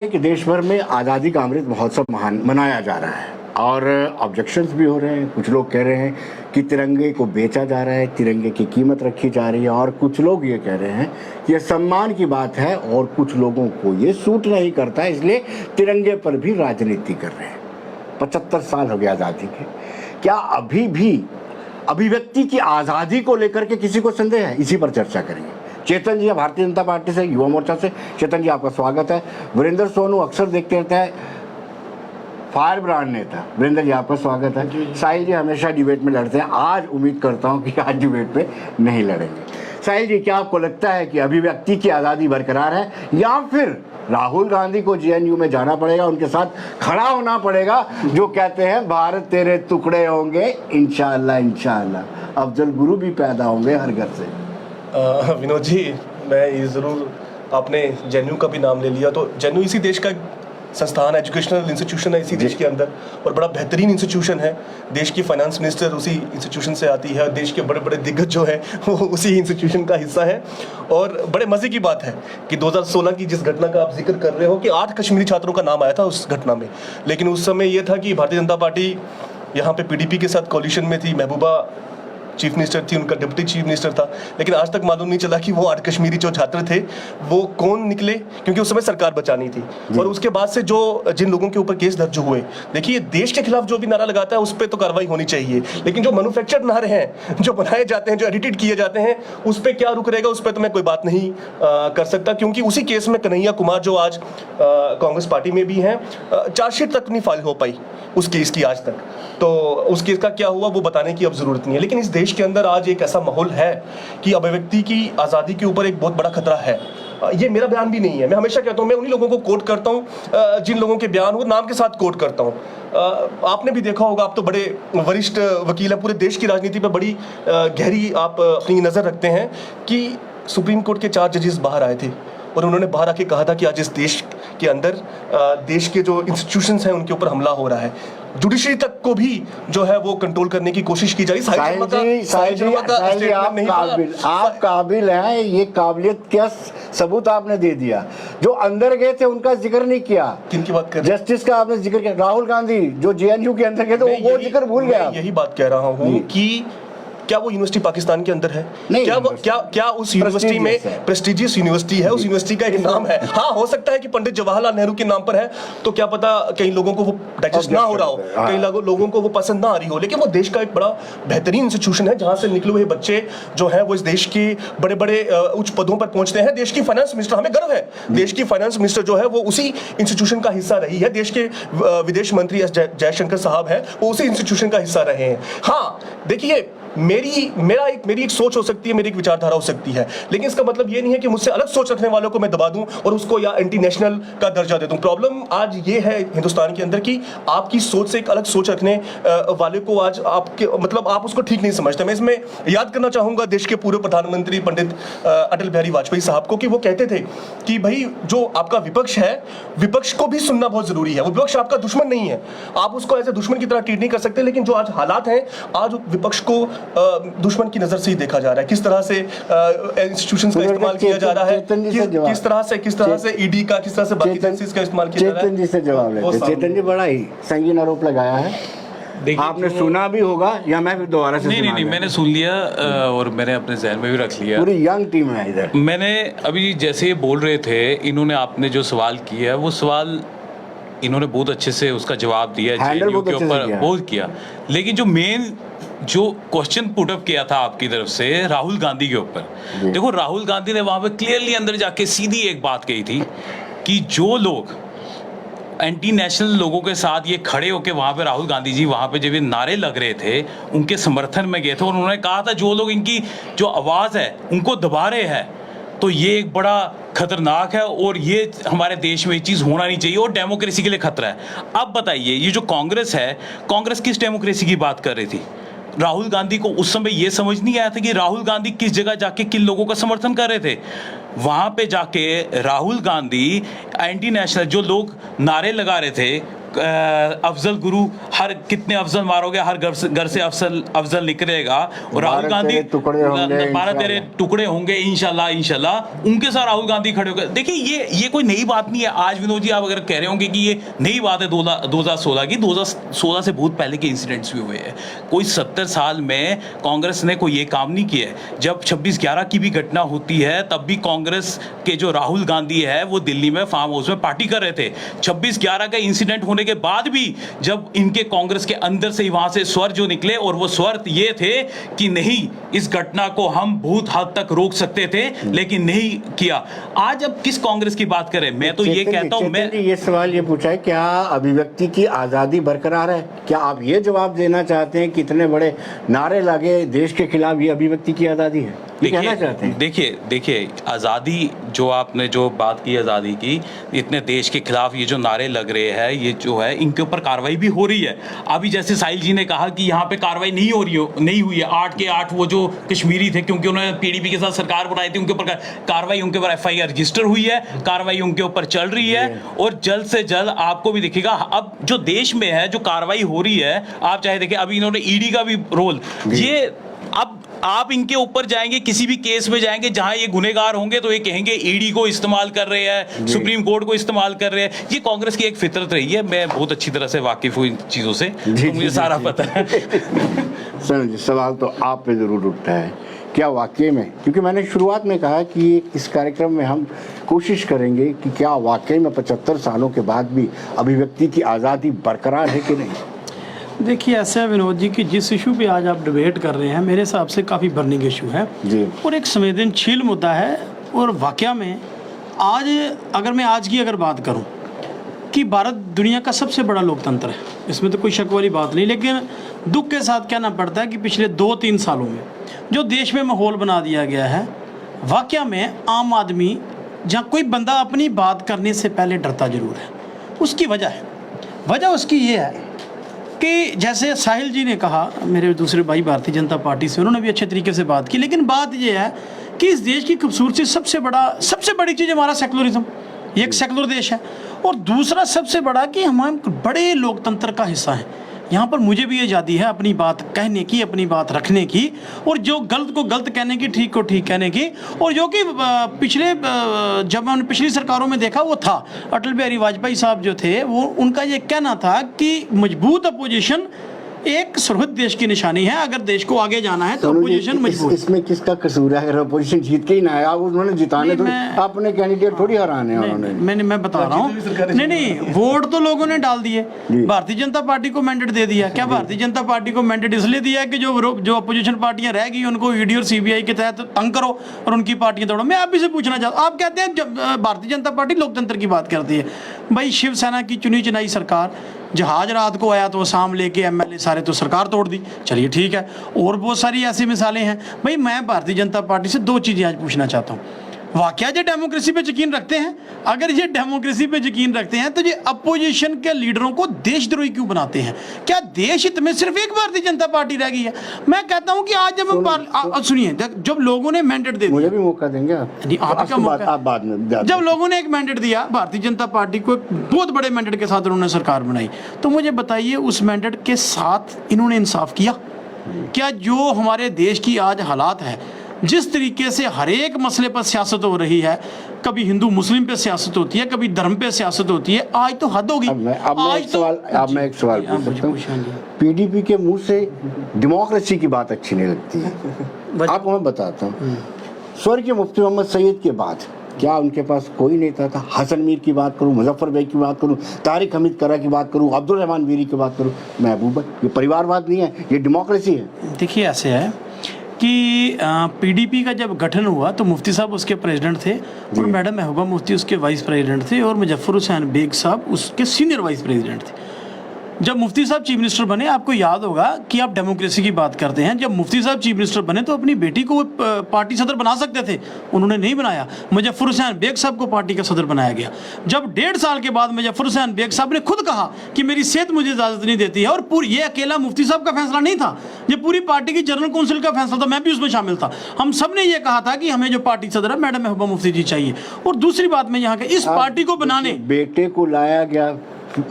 कि देश भर में आज़ादी का अमृत महोत्सव मनाया जा रहा है और ऑब्जेक्शंस भी हो रहे हैं। कुछ लोग कह रहे हैं कि तिरंगे को बेचा जा रहा है, तिरंगे की कीमत रखी जा रही है, और कुछ लोग ये कह रहे हैं कि ये सम्मान की बात है और कुछ लोगों को ये सूट नहीं करता है, इसलिए तिरंगे पर भी राजनीति कर रहे हैं। 75 साल हो गए आज़ादी के, क्या अभी भी अभिव्यक्ति की आज़ादी को लेकर के किसी को संदेह है? इसी पर चर्चा करेंगे। चेतन जी भारतीय जनता पार्टी से, युवा मोर्चा से। चेतन जी आपका स्वागत है। वीरेंद्र सोनू अक्सर देखते रहते हैं, फायर ब्रांड नेता। वीरेंद्र जी आपका स्वागत है। साहिल जी हमेशा डिबेट में लड़ते हैं, आज उम्मीद करता हूं कि आज डिबेट पे नहीं लड़ेंगे। साहिल जी, क्या आपको लगता है कि अभिव्यक्ति की आज़ादी बरकरार है या फिर राहुल गांधी को जेएनयू में जाना पड़ेगा, उनके साथ खड़ा होना पड़ेगा, जो कहते हैं भारत तेरे टुकड़े होंगे इंशाअल्लाह इंशाअल्लाह, अफजल गुरु भी पैदा होंगे हर घर से? विनोद जी, मैं ये ज़रूर, आपने जेएनयू का भी नाम ले लिया, तो जेएनयू इसी देश का संस्थान, एजुकेशनल इंस्टीट्यूशन है इसी देश के अंदर, और बड़ा बेहतरीन इंस्टीट्यूशन है। देश की फाइनेंस मिनिस्टर उसी इंस्टीट्यूशन से आती है, देश के बड़े बड़े दिग्गज जो हैं वो उसी इंस्टीट्यूशन का हिस्सा है। और बड़े मज़े की बात है कि 2016 की जिस घटना का आप जिक्र कर रहे हो कि 8 कश्मीरी छात्रों का नाम आया था उस घटना में, लेकिन उस समय ये था कि भारतीय जनता पार्टी यहाँ पे पीडीपी के साथ कोलिशन में थी। महबूबा चीफ मिनिस्टर थी, उनका डिप्टी चीफ मिनिस्टर था, लेकिन आज तक मालूम नहीं चला कि वो 8 कश्मीरी जो छात्र थे वो कौन निकले, क्योंकि उस समय सरकार बचानी थी। और उसके बाद से जिन लोगों के ऊपर केस दर्ज हुए, देखिए देश के खिलाफ जो भी नारा लगाता है उस पर तो कार्रवाई होनी चाहिए, लेकिन जो मैन्युफैक्चर्ड नारे हैं, जो बनाए जाते हैं, जो एडिटेड किए जाते हैं, उस पर क्या रुक रहेगा, उस पर तो मैं कोई बात नहीं कर सकता। क्योंकि उसी केस में कन्हैया कुमार जो आज कांग्रेस पार्टी में भी हैं, चार्जशीट तक नहीं फाइल हो पाई उस केस की आज तक, तो उस केस का क्या हुआ वो बताने की अब जरूरत नहीं है। लेकिन इस देश के अंदर आज एक ऐसा माहौल है कि अभिव्यक्ति की आज़ादी के ऊपर एक बहुत बड़ा खतरा है। ये मेरा बयान भी नहीं है, मैं हमेशा कहता हूँ, मैं उन्हीं लोगों को कोट करता हूँ जिन लोगों के बयान वो नाम के साथ कोट करता हूँ। आपने भी देखा होगा, आप तो बड़े वरिष्ठ वकील हैं, पूरे देश की राजनीति पर बड़ी गहरी आप अपनी नज़र रखते हैं, कि सुप्रीम कोर्ट के 4 जजेस बाहर आए थे और उन्होंने बाहर आके कहा था कि आज इस देश के अंदर देश के जो इंस्टीट्यूशंस हैं उनके ऊपर हमला हो रहा है, जुडिशरी तक को भी जो है वो कंट्रोल करने की कोशिश की जा रही है। आप काबिल हैं, ये काबिलियत क्या सबूत आपने दे दिया। जो अंदर गए थे उनका जिक्र नहीं किया। किनकी बात कर रहे हैं? जस्टिस का आपने जिक्र किया, राहुल गांधी जो जेएनयू के अंदर गए थे वो जिक्र भूल गया। यही बात कह रहा हूँ कि क्या वो यूनिवर्सिटी पाकिस्तान के अंदर है? क्या उस यूनिवर्सिटी में प्रेस्टिजियस यूनिवर्सिटी है, उस यूनिवर्सिटी का एक नाम है? हाँ, हो सकता है कि पंडित जवाहरलाल नेहरू के नाम पर है, तो क्या पता कई लोगों को वो डाइजेस्ट ना हो रहा हो, कई लोगों को वो पसंद ना आ रही हो, लेकिन वो देश का एक बड़ा बेहतरीन इंस्टीट्यूशन है, जहाँ से निकले हुए बच्चे जो है वो इस देश के बड़े बड़े उच्च पदों पर पहुंचते हैं। देश की फाइनेंस मिनिस्टर, हमें गर्व है, देश की फाइनेंस मिनिस्टर जो है वो उसी इंस्टीट्यूशन का हिस्सा रही है। देश के विदेश मंत्री एस जयशंकर साहब है, वो उसी इंस्टीट्यूशन का हिस्सा रहे हैं। हाँ, देखिए, मेरी एक सोच हो सकती है, मेरी एक विचारधारा हो सकती है, लेकिन इसका मतलब ये नहीं है कि मुझसे अलग सोच रखने वालों को मैं दबा दूं और उसको या एंटी नेशनल का दर्जा दे दूं। प्रॉब्लम आज ये है हिंदुस्तान के अंदर कि आपकी सोच से एक अलग सोच रखने वाले को आज आपके मतलब आप उसको ठीक नहीं समझते। मैं इसमें याद करना चाहूंगा देश के पूर्व प्रधानमंत्री पंडित अटल बिहारी वाजपेयी साहब को, कि वो कहते थे कि भाई जो आपका विपक्ष है, विपक्ष को भी सुनना बहुत जरूरी है। वो विपक्ष आपका दुश्मन नहीं है, आप उसको ऐसे दुश्मन की तरह ट्रीट नहीं कर सकते, लेकिन जो आज हालात हैं, आज विपक्ष को दुश्मन की नजर से ही देखा जा रहा है। किस तरह से इंस्टीट्यूशंस का इस्तेमाल किया जा रहा है, किस तरह से ईडी का, किस तरह से बाकी एजेंसीज का इस्तेमाल किया जा रहा है। चेतन जी से जवाब लेते। चेतन जी, बड़ा ही संगीन आरोप लगाया है, आपने सुना भी होगा या मैं फिर दोबारा से? नहीं, मैंने सुन लिया और मैंने अपने जहन में भी रख लिया। पूरी यंग टीम है इधर। मैंने अभी जैसे ये बोल रहे थे, इन्होंने आपने जो सवाल किया वो सवाल इन्होंने बहुत अच्छे से उसका जवाब दिया, जेएनयू के ऊपर बहुत किया, लेकिन जो मेन जो क्वेश्चन पुट अप किया था आपकी तरफ से राहुल गांधी के ऊपर, देखो राहुल गांधी ने वहां पे क्लियरली अंदर जाके सीधी एक बात कही थी कि जो लोग एंटी नेशनल लोगों के साथ ये खड़े होके वहां पे राहुल गांधी जी वहां पे जब ये नारे लग रहे थे उनके समर्थन में गए थे, और उन्होंने कहा था जो लोग इनकी जो आवाज है उनको दबा रहे हैं, तो ये एक बड़ा खतरनाक है और ये हमारे देश में ये चीज़ होना नहीं चाहिए और डेमोक्रेसी के लिए खतरा है। अब बताइए, ये जो कांग्रेस है, कांग्रेस किस डेमोक्रेसी की बात कर रही थी? राहुल गांधी को उस समय ये समझ नहीं आया था कि राहुल गांधी किस जगह जाके किन लोगों का समर्थन कर रहे थे। वहां पे जाके राहुल गांधी एंटी नेशनल जो लोग नारे लगा रहे थे, अफजल गुरु हर कितने अफजल मारोगे, हर घर से अफजल निकलेगा। और राहुल गांधी, भारत तेरे टुकड़े होंगे इंशाल्लाह इंशाल्लाह, उनके साथ राहुल गांधी खड़े होकर। देखिए ये कोई नई बात नहीं है। आज विनोद जी आप अगर कह रहे होंगे कि ये नई बात है 2016 की, 2016 से बहुत पहले के इंसिडेंट्स भी हुए हैं। कोई 70 साल में कांग्रेस ने कोई ये काम नहीं किया है। जब 26/11 की भी घटना होती है तब भी कांग्रेस के जो राहुल गांधी है वो दिल्ली में फार्म हाउस में पार्टी कर रहे थे। 26/11 का इंसिडेंट होने के बाद भी जब इनके कांग्रेस के अंदर से ही वहां से स्वर जो निकले, और वो स्वर ये थे कि नहीं, इस घटना को हम बहुत हद तक रोक सकते थे लेकिन नहीं किया। आज अब किस कांग्रेस की बात करें? मैं तो ये कहता हूं, मैं ये सवाल ये पूछा है, क्या अभिव्यक्ति की आजादी बरकरार है? क्या आप ये जवाब देना चाहते हैं कि इतने बड़े नारे लगे देश के खिलाफ, ये अभिव्यक्ति की आजादी है? ये कहना चाहते हैं? देखिए आज़ादी जो आपने जो बात की आज़ादी की, इतने देश के खिलाफ ये जो नारे लग रहे हैं, ये जो है इनके ऊपर कार्रवाई भी हो रही है। अभी जैसे साहिल जी ने कहा कि यहाँ पे कार्रवाई नहीं हुई है। 8 के 8 वो जो कश्मीरी थे, क्योंकि उन्होंने पीडीपी के साथ सरकार बनाई थी, उनके ऊपर कार्रवाई, उनके ऊपर FIR रजिस्टर हुई है, कार्रवाई उनके ऊपर चल रही है। और जल्द से जल्द आपको भी दिखेगा। अब जो देश में है जो कार्रवाई हो रही है, आप चाहे देखें, अभी इन्होंने ED का भी रोल, ये अब आप इनके ऊपर जाएंगे, किसी भी केस में जाएंगे जहां ये गुनहगार होंगे तो ये कहेंगे ED को इस्तेमाल कर रहे हैं, सुप्रीम कोर्ट को इस्तेमाल कर रहे हैं। ये कांग्रेस की एक फितरत रही है। मैं बहुत अच्छी तरह से वाकिफ हूँ इन चीज़ों से, तो मुझे सारा पता है। सर, सवाल तो आप पे जरूर उठता है, क्या वाकई में, क्योंकि मैंने शुरुआत में कहा कि इस कार्यक्रम में हम कोशिश करेंगे कि क्या वाकई में 75 सालों के बाद भी अभिव्यक्ति की आज़ादी बरकरार है कि नहीं? देखिए ऐसा है विनोद जी कि जिस इशू पे आज आप डिबेट कर रहे हैं, मेरे हिसाब से काफ़ी बर्निंग इशू है जी, और एक संवेदनशील मुद्दा है। और वाकया में आज अगर मैं आज की बात करूं कि भारत दुनिया का सबसे बड़ा लोकतंत्र है, इसमें तो कोई शक वाली बात नहीं। लेकिन दुख के साथ कहना पड़ता है कि पिछले 2-3 सालों में जो देश में माहौल बना दिया गया है, वाकया में आम आदमी, जहाँ कोई बंदा अपनी बात करने से पहले डरता ज़रूर है। उसकी वजह उसकी ये है कि जैसे साहिल जी ने कहा, मेरे दूसरे भाई भारतीय जनता पार्टी से, उन्होंने भी अच्छे तरीके से बात की। लेकिन बात यह है कि इस देश की खूबसूरती सबसे बड़ी चीज़ हमारा सेकुलरिज्म, ये एक सेकुलर देश है। और दूसरा सबसे बड़ा कि हम बड़े लोकतंत्र का हिस्सा हैं। यहाँ पर मुझे भी आज़ादी है अपनी बात कहने की, अपनी बात रखने की, और जो गलत को गलत कहने की, ठीक को ठीक कहने की। और जो कि जब हमने पिछली सरकारों में देखा वो था, अटल बिहारी वाजपेयी साहब जो थे, वो उनका ये कहना था कि मजबूत अपोजिशन एक सुरक्षित देश की निशानी है। अगर देश को आगे जाना है तो अपोजिशन मजबूत। इसमें किसका कसूर है? अगर अपोजिशन जीत के ही ना आया, उन्होंने जिताने तो अपने कैंडिडेट थोड़ी हराने हैं उन्होंने। मैं बता रहा हूँ, नहीं वोट तो लोगों ने डाल दिए, भारतीय जनता पार्टी को मैंडेट दे दिया। क्या भारतीय जनता पार्टी को मैंडेट इसलिए दिया कि जो अपोजिशन पार्टियां रह गई उनको ED और CBI के तहत तंग करो और उनकी पार्टियां तोड़ो? मैं आप भी से पूछना चाहता हूँ, आप कहते हैं भारतीय जनता पार्टी लोकतंत्र की बात करती है। भाई शिवसेना की चुनी चुनाई सरकार, जहाज रात को आया तो शाम लेके MLA सारे तो सरकार तोड़ दी, चलिए ठीक है। और बहुत सारी ऐसी मिसालें हैं। भाई मैं भारतीय जनता पार्टी से 2 चीज़ें आज पूछना चाहता हूँ। वाकया ये डेमोक्रेसी पे यकीन रखते हैं? अगर ये डेमोक्रेसी पे यकीन रखते हैं तो ये अपोजिशन के लीडरों को देशद्रोही क्यों बनाते हैं? क्या देश हित में सिर्फ एक भारतीय जनता पार्टी रह गई है? मैं कहता हूं कि आज जब सुनिए, जब लोगों ने मैंडेट दे दिया, मुझे भी मौका देंगे आपका मौका, आप बाद में, जब लोगों ने एक मैंडेट दिया भारतीय जनता पार्टी को, बहुत बड़े मैंडेट के साथ उन्होंने सरकार बनाई, तो मुझे बताइए उस मैंडेट के साथ इन्होंने इंसाफ किया क्या? जो हमारे देश की आज हालात है, जिस तरीके से हर एक मसले पर सियासत हो रही है, कभी हिंदू मुस्लिम पे सियासत होती है, कभी धर्म पे सियासत होती है, आज तो हद होगी। अब मैं एक सवाल पूछ सकता हूँ। PDP के मुंह से डेमोक्रेसी की बात अच्छी नहीं लगती है। आपको मैं बताता हूँ, स्वर्गीय मुफ्ती मोहम्मद सईद के बाद क्या उनके पास कोई नेता था? हसन मीर की बात करूँ, मुजफ्फर बेग की बात करूँ, तारिक हमीद करा की बात करूँ, अब्दुल रहमान वीरी की बात करूँ, महबूबा, ये परिवारवाद नहीं है, ये डेमोक्रेसी है। देखिए ऐसे है कि PDP का जब गठन हुआ तो मुफ्ती साहब उसके प्रेसिडेंट थे और मैडम महबूबा मुफ्ती उसके वाइस प्रेसिडेंट थे और मुजफ्फर हुसैन बेग साहब उसके सीनियर वाइस प्रेसिडेंट थे। जब मुफ्ती साहब चीफ मिनिस्टर बने, आपको याद होगा कि आप डेमोक्रेसी की बात करते हैं, जब मुफ्ती साहब चीफ मिनिस्टर बने तो अपनी बेटी को पार्टी सदर बना सकते थे, उन्होंने नहीं बनाया। मुजफ्फर हुसैन बेग साहब को पार्टी का सदर बनाया गया। जब 1.5 साल के बाद मुजफ्फर हुसैन बेग साहब ने खुद कहा कि मेरी सेहत मुझे इजाज़त नहीं देती है, और पूरी ये अकेला मुफ्ती साहब का फैसला नहीं था, ये पूरी पार्टी की जनरल काउंसिल का फैसला था, मैं भी उसमें शामिल था। हम सब ने ये कहा था कि हमें जो पार्टी सदर है मैडम महबूबा मुफ्ती जी चाहिए। और दूसरी बात में यहाँ के इस पार्टी को बनाने, बेटे को लाया गया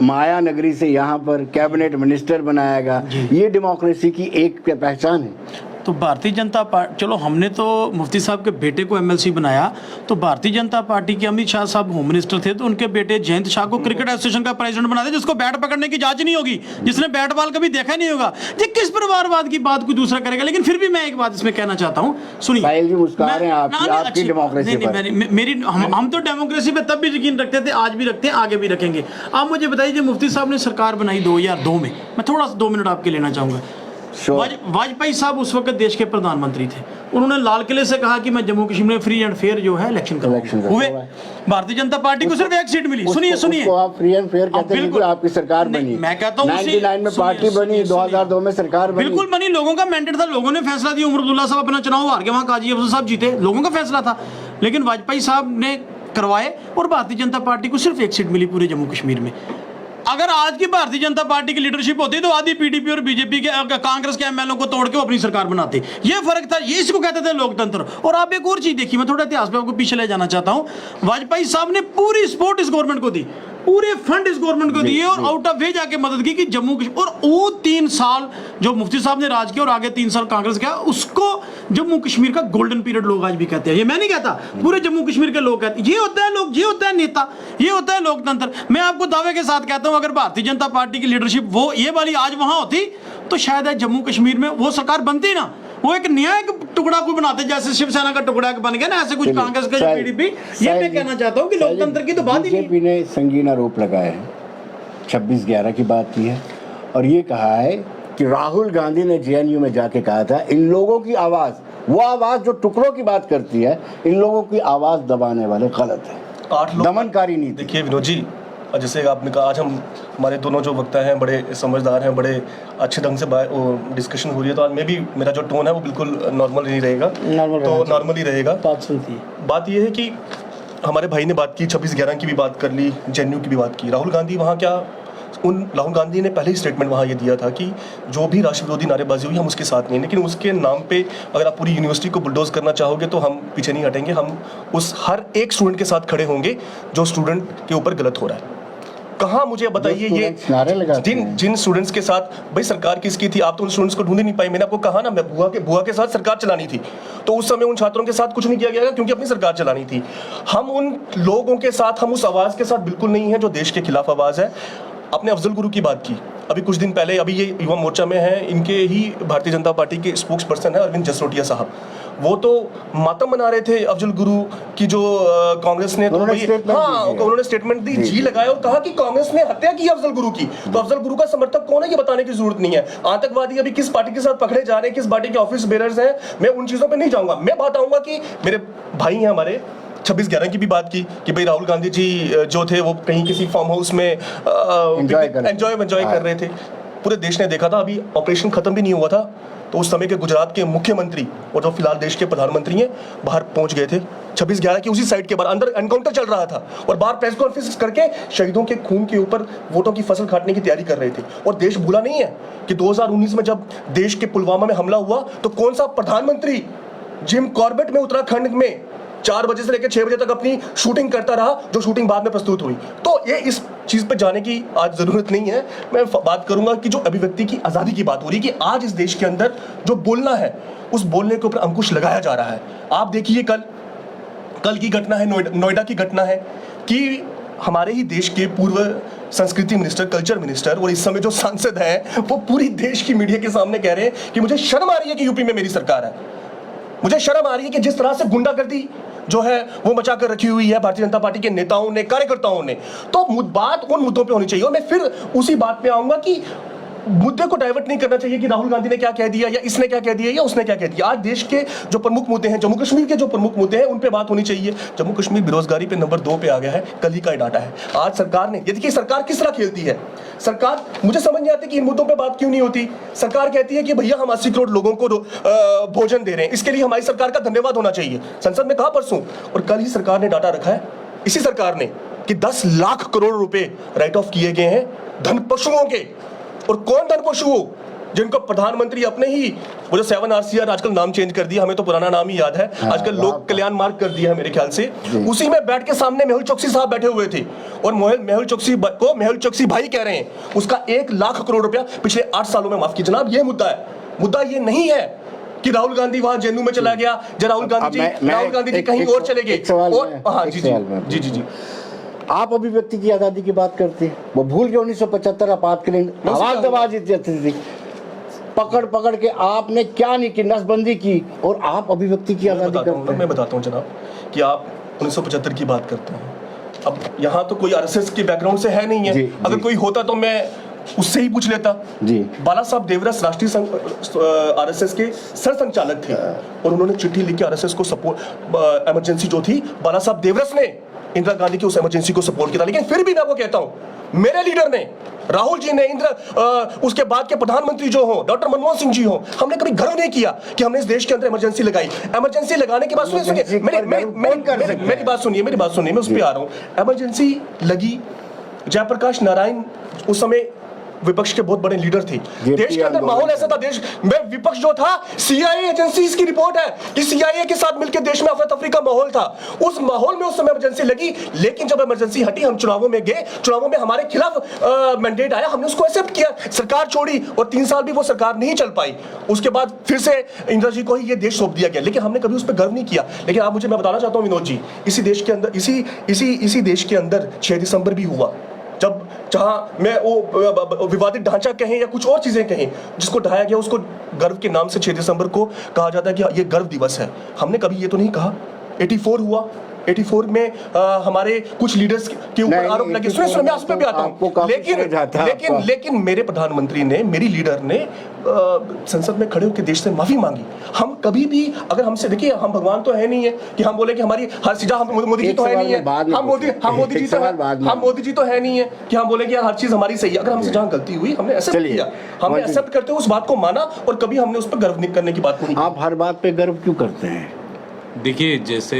माया नगरी से यहाँ पर कैबिनेट मिनिस्टर बनाएगा, ये डेमोक्रेसी की एक पहचान है। तो भारतीय जनता पार्टी, चलो हमने तो मुफ्ती साहब के बेटे को एमएलसी बनाया, तो भारतीय जनता पार्टी के अमित शाह साहब होम मिनिस्टर थे, तो उनके बेटे जयंत शाह को क्रिकेट एसोसिएशन का प्रेसिडेंट बना दिया, जिसको बैट पकड़ने की जांच नहीं होगी, जिसने बैट बॉल कभी देखा नहीं होगा। ये किस परिवारवाद की बात कोई दूसरा करेगा। लेकिन फिर भी मैं एक बात इसमें कहना चाहता हूँ, सुनिए, आपकी डेमोक्रेसी पर। मेरी हम तो डेमोक्रेसी पे तब भी यकीन रखते थे, आज भी रखते हैं, आगे भी रखेंगे। आप मुझे बताइए, मुफ्ती साहब ने सरकार बनाई 2002 में, मैं थोड़ा सा 2 मिनट आपके लेना चाहूँगा। वाजपेयी साहब उस वक्त देश के प्रधानमंत्री थे, उन्होंने लाल किले से कहा कि मैं जम्मू कश्मीर में फ्री एंड फेयर जो है इलेक्शन करूंगा, हुए। भारतीय जनता पार्टी को सिर्फ एक सीट मिली। सुनिए आप फ्री एंड फेयर कहते हैं, बिल्कुल आपकी सरकार बनी, मैं कहता हूं 99 में पार्टी बनी, 2002 में सरकार बनी, बिल्कुल बनी। लोगों का मैंडेट था, लोगों ने फैसला दिया। उमर अब्दुल्ला साहब अपना चुनाव हार गए, वहां काजी अफजल साहब जीते, लोगों का फैसला था। लेकिन वाजपेयी साहब ने करवाए और भारतीय जनता पार्टी को सिर्फ एक सीट मिली पूरे जम्मू कश्मीर में। अगर आज की भारतीय जनता पार्टी की लीडरशिप होती तो आधी पीडीपी और बीजेपी के कांग्रेस के एमएलओ को तोड़ के वो अपनी सरकार बनाते। ये फर्क था, ये इसको कहते थे लोकतंत्र। और आप एक और चीज देखिए, मैं थोड़ा इतिहास पे आपको पीछे ले जाना चाहता हूं। वाजपेयी साहब ने पूरी सपोर्ट इस गवर्नमेंट को दी, पूरे फंड इस गवर्नमेंट को दिए और आउट ऑफ वे जाके मदद की कि जम्मू कश्मीर, और वो 3 साल जो मुफ्ती साहब ने राज किया और आगे 3 साल कांग्रेस किया, उसको जम्मू कश्मीर का गोल्डन पीरियड लोग आज भी कहते हैं। ये मैं नहीं कहता, पूरे जम्मू कश्मीर के लोग कहते हैं। ये होता है लोग, ये होता है नेता, ये होता है लोकतंत्र। मैं आपको दावे के साथ कहता हूं, अगर भारतीय जनता पार्टी की लीडरशिप वो ये वाली आज वहां होती, तो शायद जम्मू कश्मीर में वो सरकार बनती ना, वो एक नया एक टुकड़ा कोई बनाते, जैसे शिवसेना का टुकड़ा बन गया ना, ऐसे कुछ कांग्रेस का जो पीडीपी। ये मैं कहना चाहता हूं कि लोकतंत्र की तो बात ही नहीं। बीजेपी ने संगीन आरोप लगाए हैं, 26/11 की बात की है, और ये कहा है कि राहुल गांधी ने जेएनयू में जाके कहा था, इन लोगों की आवाज, वो आवाज जो टुकड़ों की बात करती है, इन लोगों की आवाज दबाने वाले गलत है, 8 लोग दमनकारी नीति। देखिए विनोद जी, जैसे आपने कहा, आज हमारे दोनों जो वक्ता हैं बड़े समझदार हैं, बड़े अच्छे ढंग से डिस्कशन हो रही है, तो आज में भी मेरा जो टोन है वो बिल्कुल नॉर्मल नहीं रहेगा, तो नॉर्मली रहेगा। बात ये है कि हमारे भाई ने बात की, 26/11 की भी बात कर ली, जेएनयू की भी बात की। राहुल गांधी वहाँ क्या, राहुल गांधी ने पहले ही स्टेटमेंट वहाँ ये दिया था कि जो भी राष्ट्र विरोधी नारेबाजी हुई हम उसके साथ नहीं, लेकिन उसके नाम पे अगर आप पूरी यूनिवर्सिटी को बुलडोज करना चाहोगे तो हम पीछे नहीं हटेंगे, हम उस हर एक स्टूडेंट के साथ खड़े होंगे जो स्टूडेंट के ऊपर गलत हो रहा है। कहाँ मुझे बताइए, ये जिन स्टूडेंट्स के साथ, भाई सरकार किसकी थी, आप तो उन स्टूडेंट्स को ढूंढ ही नहीं पाए। मैंने आपको कहा ना, मैं बुआ के साथ सरकार चलानी थी, तो उस समय उन छात्रों के साथ कुछ नहीं किया गया क्योंकि अपनी सरकार चलानी थी। हम उन लोगों के साथ, हम उस आवाज के साथ बिल्कुल नहीं है जो देश के खिलाफ आवाज है। आपने अफजल गुरु की बात की, अभी कुछ दिन पहले, अभी ये युवा मोर्चा में है, इनके ही भारतीय जनता पार्टी के स्पोक्स पर्सन है अरविंद जसरोटिया साहब, वो तो मातम मना रहे थे अफजल गुरु की, जो कांग्रेस ने, तो उन्होंने स्टेटमेंट दी, जी लगाया और कहा कि कांग्रेस ने हत्या की अफजल गुरु की। तो अफजल गुरु का समर्थक कौन है ये बताने की जरूरत नहीं है। आतंकवादी अभी किस पार्टी के साथ पकड़े जा रहे हैं, किस पार्टी के ऑफिस बेरर्स हैं, मैं उन चीजों पर नहीं जाऊंगा। मैं बात आऊंगा कि मेरे भाई हैं हमारे, 26/11 की भी बात की कि भाई राहुल गांधी जी जो थे वो कहीं किसी फार्म हाउस में एंजॉय कर रहे थे। पूरे देश ने देखा था, अभी ऑपरेशन खत्म भी नहीं हुआ था, तो उस समय के गुजरात के मुख्यमंत्री और जो फिलहाल देश के प्रधानमंत्री हैं बाहर पहुंच गए थे 26/11 की उसी साइड के बाहर, अंदर एनकाउंटर चल रहा था और बाहर प्रेस कॉन्फ्रेंस करके शहीदों के खून के ऊपर वोटों की फसल काटने की तैयारी कर रहे थे। और देश भूला नहीं है कि 2019 में जब देश के पुलवामा में हमला हुआ तो कौन सा प्रधानमंत्री जिम कॉर्बेट में उत्तराखंड में 4 बजे से लेकर 6 बजे तक अपनी शूटिंग करता रहा, जो शूटिंग बाद में प्रस्तुत हुई। तो ये इस चीज पे जाने की आज जरूरत नहीं है। मैं बात करूंगा कि जो अभिव्यक्ति की आजादी की बात हो रही है, कि आज इस देश के अंदर जो बोलना है उस बोलने के ऊपर अंकुश लगाया जा रहा है। आप देखिए, कल की घटना है, नोएडा की घटना है कि हमारे ही देश के पूर्व संस्कृति मिनिस्टर, कल्चर मिनिस्टर और इस समय जो सांसद हैं वो पूरी देश की मीडिया के सामने कह रहे हैं कि मुझे शर्म आ रही है कि यूपी में मेरी सरकार है, मुझे शर्म आ रही है कि जिस तरह से गुंडागर्दी जो है वो मचा कर रखी हुई है भारतीय जनता पार्टी के नेताओं ने, कार्यकर्ताओं ने। तो बात उन मुद्दों पे होनी चाहिए। और मैं फिर उसी बात पे आऊंगा कि मुद्दे को डाइवर्ट नहीं करना चाहिए कि राहुल गांधी ने क्या कह दिया या इसने क्या कह दिया या उसने क्या कह दिया। आज देश के जो प्रमुख मुद्दे हैं, जम्मू कश्मीर के जो प्रमुख मुद्दे हैं, उन पे बात होनी चाहिए। जम्मू कश्मीर बेरोजगारी पे नंबर 2 पे आ गया है, कल ही का डाटा है। आज सरकार ने, ये देखिए सरकार किस तरह खेलती है। सरकार, मुझे समझ नहीं आती कि इन मुद्दों पे बात क्यों नहीं होती। सरकार कहती है कि भैया हम 80 करोड़ लोगों को भोजन दे रहे हैं, इसके लिए हमारी सरकार का धन्यवाद होना चाहिए। संसद में कहा परसों, और कल ही सरकार ने डाटा रखा है, इसी सरकार ने, कि 10 लाख करोड़ रुपए राइट ऑफ किए गए हैं धन पशुओं के। और कौन धन पशु हो? जिनको प्रधानमंत्री अपने ही वो जो 7 RCR आजकल नाम चेंज कर दिया, हमें तो पुराना नाम ही याद है, आजकल लोक कल्याण मार्ग कर दिया है मेरे ख्याल से, उसी में बैठ के सामने मेहुल चोकसी साहब बैठे हुए थे और मेहुल चोकसी को मेहुल चोकसी भाई कह रहे हैं। उसका 1 लाख करोड़ रुपया पिछले 8 सालों में माफ की जनाब, ये मुद्दा है। मुद्दा ये नहीं है कि राहुल गांधी वहां जेएनयू में चला गया, राहुल गांधी जी कहीं और चले गए। और हाँ जी, आप अभिव्यक्ति की आजादी की बात करते हैं, वो भूल गए 1975 आपातकालीन आवाज दबा थी, पकड़ के आपने क्या नहीं की, नसबंदी की, और आप अभिव्यक्ति की आजादी करते हैं। मैं बताता हूँ जनाब कि आप 1975 की बात करते हैं। अब यहाँ तो कोई आरएसएस के बैकग्राउंड से है नहीं है, अगर कोई होता तो मैं उससे ही पूछ लेता जी। बाला साहब देवरस राष्ट्रीय आरएसएस के सर संचालक थे और उन्होंने चिट्ठी लिखी आरएसएस को सपोर्ट, इमरजेंसी जो थी, बाला साहब देवरस ने इंदिरा गांधी की उस इमरजेंसी को सपोर्ट किया। लेकिन फिर भी मैं वो कहता हूं, मेरे लीडर ने, राहुल जी ने, उसके बाद के प्रधानमंत्री जो हो, डॉक्टर मनमोहन सिंह जी हो, हमने कभी गर्व नहीं किया कि हमने इस देश के अंदर इमरजेंसी लगाई। इमरजेंसी लगाने के बाद सुनिए, मेरी बात सुनिए, मैं उस पर आ रहा हूं। इमरजेंसी लगी, जयप्रकाश नारायण उस समय विपक्ष के बहुत बड़े लीडर थे। देश के अंदर माहौल ऐसा था, देश में विपक्ष जो था, सीआईए एजेंसीज की रिपोर्ट है कि सीआईए के साथ मिलकर देश में अफरा तफरी का माहौल था। उस माहौल में उस समय इमरजेंसी लगी, लेकिन जब इमरजेंसी हटी, हम चुनावों में गए, चुनावों में हमारे खिलाफ मैंडेट आया, हमने उसको एक्सेप्ट किया, सरकार छोड़ी और 3 साल भी वो सरकार नहीं चल पाई। उसके बाद फिर से इंदिरा जी को ही ये देश सौंप दिया गया, लेकिन हमने कभी उस पर गर्व नहीं किया। लेकिन आप मैं बताना चाहता हूँ विनोद जी, इसी देश के अंदर, इसी देश के अंदर 6 दिसंबर भी हुआ, जब जहां मैं वो विवादित ढांचा कहें या कुछ और चीजें कहें जिसको ढाया गया, उसको गर्व के नाम से 6 दिसंबर को कहा जाता है कि ये गर्व दिवस है। हमने कभी ये तो नहीं कहा। 84 हुआ, 84 में हमारे कुछ लीडर्स के ऊपर आरोप लगे। सुनिए, मैं उस पे भी आता हूं, लेकिन मेरे प्रधानमंत्री ने, मेरी लीडर ने संसद में खड़े होकर देश से माफी मांगी। हम कभी भी, अगर हमसे, देखिए हम भगवान तो है नहीं है कि हम बोले कि हमारी हर चीज, मोदी जी तो है नहीं है, हम मोदी जी तो है नहीं है कि हम बोले कि हर चीज हमारी सही है। अगर हमसे जहां गलती हुई, हमने एक्सेप्ट किया, हमने एक्सेप्ट करते हुए उस बात को माना और कभी हमने उस पर गर्व करने की बात नहीं। आप हर बात पे गर्व क्यों करते हैं? देखिए, जैसे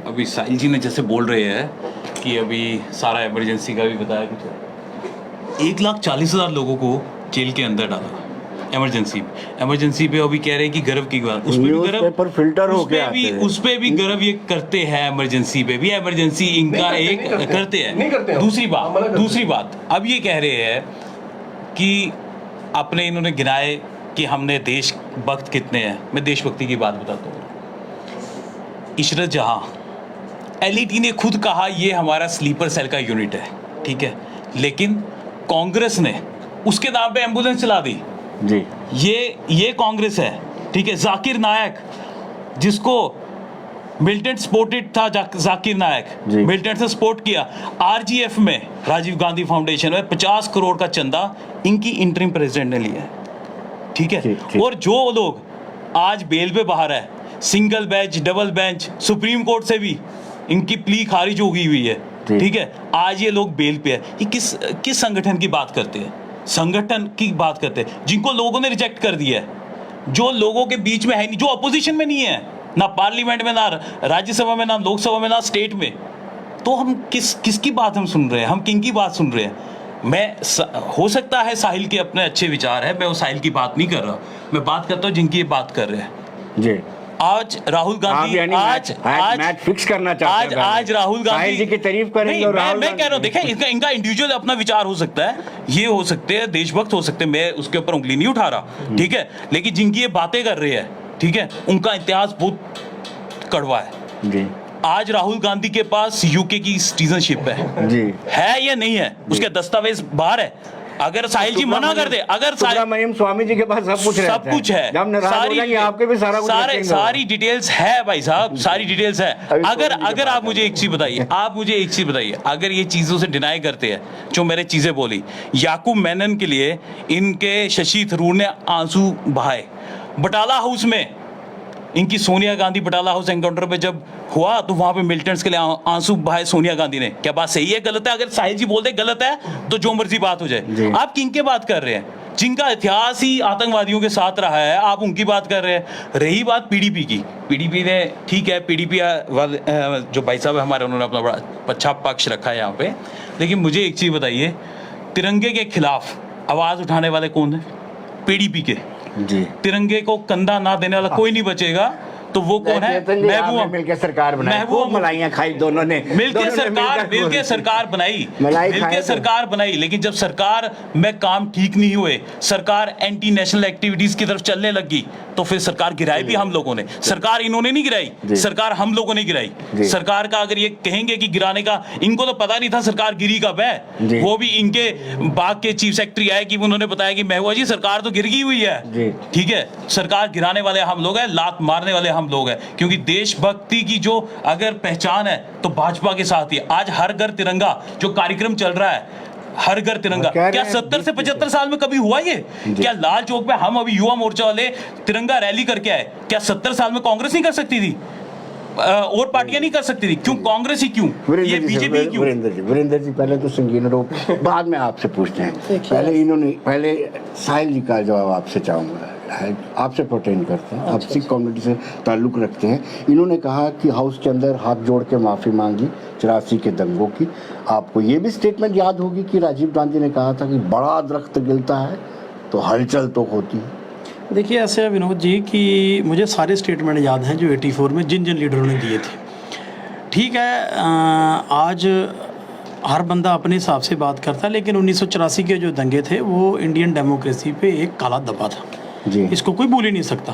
अभी साहिल जी ने जैसे बोल रहे हैं कि अभी सारा इमरजेंसी का भी बताया कुछ, 1,40,000 लोगों को जेल के अंदर डाला इमरजेंसी पे। अभी कह रहे हैं कि गर्व की बात, उस पे भी गर्व, पर फिल्टर हो गया, उस पे भी गर्व ये करते हैं। इमरजेंसी पे भी, इमरजेंसी इनका एक करते हैं। दूसरी बात अब ये कह रहे हैं कि अपने इन्होंने गिनाए कि हमने देशभक्त कितने हैं। मैं देशभक्ति की बात बताता हूँ। इशरत जहां, एलईटी ने खुद कहा ये हमारा स्लीपर सेल का यूनिट है, ठीक है, लेकिन कांग्रेस ने उसके नाम पे एम्बुलेंस चला दी जी। ये कांग्रेस है, ठीक है। जाकिर नायक, जिसको मिलिटेंट सपोर्टेड था, जाकिर नायक मिलिटेंट से सपोर्ट किया। आरजीएफ में, राजीव गांधी फाउंडेशन में 50 करोड़ का चंदा इनकी इंटरिम प्रेसिडेंट ने लिया है, ठीक है। और जो लोग आज बेल पे बाहर है, single bench, double bench, supreme court से भी इनकी प्ली खारिज हो गई हुई है, ठीक है, आज ये लोग बेल पे है। ये किस संगठन की बात करते हैं? संगठन की बात करते हैं जिनको लोगों ने रिजेक्ट कर दिया है, जो लोगों के बीच में है नहीं, जो अपोजिशन में नहीं है, ना पार्लियामेंट में, ना राज्यसभा में, ना लोकसभा में, ना स्टेट में। तो हम किसकी बात हम सुन रहे हैं? हम किन की बात सुन रहे हैं? हो सकता है साहिल के अपने अच्छे विचार है, मैं वो साहिल की बात नहीं कर रहा, मैं बात करता हूँ जिनकी ये बात कर रहे हैं जी। आज राहुल गांधी, आज मैच फिक्स करना चाहते हैं, आज राहुल गांधी जी की तारीफ करेंगे। मैं कह रहा हूँ, देखें, इनका इंडिविजुअल अपना विचार हो सकता है, ये हो सकते हैं, देशभक्त हो सकते हैं, मैं उसके ऊपर उंगली नहीं उठा रहा, ठीक है, लेकिन जिनकी ये बातें कर रहे हैं, ठीक है, उनका इतिहास बहुत कड़वा है जी। आज राहुल गांधी के पास यूके की सिटीजनशिप है या नहीं है, उसके दस्तावेज बाहर है। अगर साहिल जी मना कर दे, अगर स्वामी जी के पास सब कुछ है, आपके भी सारी डिटेल्स है भाई साहब, सारी डिटेल्स है। अगर आप मुझे एक चीज बताइए, अगर ये चीजों से डिनाई करते हैं जो मैंने चीजें बोली, याकूब मेनन के लिए इनके शशि थरूर ने आंसू बहाए। बटाला हाउस में इनकी सोनिया गांधी, बटाला हाउस एनकाउंटर पे जब हुआ तो वहां पे मिलिटेंट्स के लिए आंसू बहाए सोनिया गांधी ने। क्या बात सही है, गलत है? अगर साहिल जी बोलते गलत है तो जो मर्जी बात हो जाए। आप किन के बात कर रहे हैं? जिनका इतिहास ही आतंकवादियों के साथ रहा है, आप उनकी बात कर रहे हैं। रही बात पीडीपी की, पीडीपी ने, ठीक है, पीडीपी वाले जो भाई साहब हमारे, उन्होंने अपना बड़ा अच्छा पक्ष रखा है यहाँ पे। लेकिन मुझे एक चीज बताइए, तिरंगे के खिलाफ आवाज उठाने वाले कौन है? पीडीपी के, जी तिरंगे को कंधा ना देने वाला कोई नहीं बचेगा। तो वो कौन है? महबूबा मिलकर सरकार बनाई, खूब मलाइयां खाई दोनों ने, मिलके सरकार बनाई, मिलके सरकार बनाई। लेकिन जब सरकार में काम ठीक नहीं हुए, सरकार एंटी नेशनल एक्टिविटीज की तरफ चलने लगी, तो फिर सरकार गिराई भी हम लोगों ने। सरकार इन्होंने नहीं गिराई, सरकार हम लोगों ने गिराई। सरकार का अगर ये कहेंगे कि गिराने का, इनको तो पता नहीं था सरकार गिरी कब है। वो भी इनके बाग के चीफ सेक्रेटरी आए कि उन्होंने बताया कि महबूबा जी सरकार तो गिर गई हुई है। ठीक है, सरकार गिराने वाले हम लोग हैं, लात मारने वाले हम लोग हैं। क्योंकि देशभक्ति की जो अगर पहचान है तो भाजपा के साथ ही। आज हर घर तिरंगा जो कार्यक्रम चल रहा है, हर घर तिरंगा, क्या 70 से 75 साल में कभी हुआ ये? क्या लाल चौक पे हम अभी युवा मोर्चा वाले तिरंगा रैली करके आए? क्या 70 साल में कांग्रेस नहीं कर सकती थी? और पार्टियां नहीं कर सकती थी? क्यों कांग्रेस ही, क्यों ये बीजेपी क्यों? वीरेंद्र जी पहले तो संगीन रोक, बाद में आपसे पूछते हैं। पहले साहिल जी का जवाब आपसे चाहूंगा। आपसे प्रोटेन करते हैं, आप सिख कम्युनिटी से ताल्लुक़ रखते हैं। इन्होंने कहा कि हाउस के अंदर हाथ जोड़ के माफ़ी मांगी 84 के दंगों की। आपको ये भी स्टेटमेंट याद होगी कि राजीव गांधी ने कहा था कि बड़ा दरख्त गिरता है तो हलचल तो होती है। देखिए ऐसे है विनोद जी कि मुझे सारे स्टेटमेंट याद हैं जो 84 में जिन जिन लीडरों ने दिए थे। ठीक है, आज हर बंदा अपने हिसाब से बात करता है, लेकिन 1984 के जो दंगे थे वो इंडियन डेमोक्रेसी पे एक काला धब्बा था जी। इसको कोई भूल ही नहीं सकता।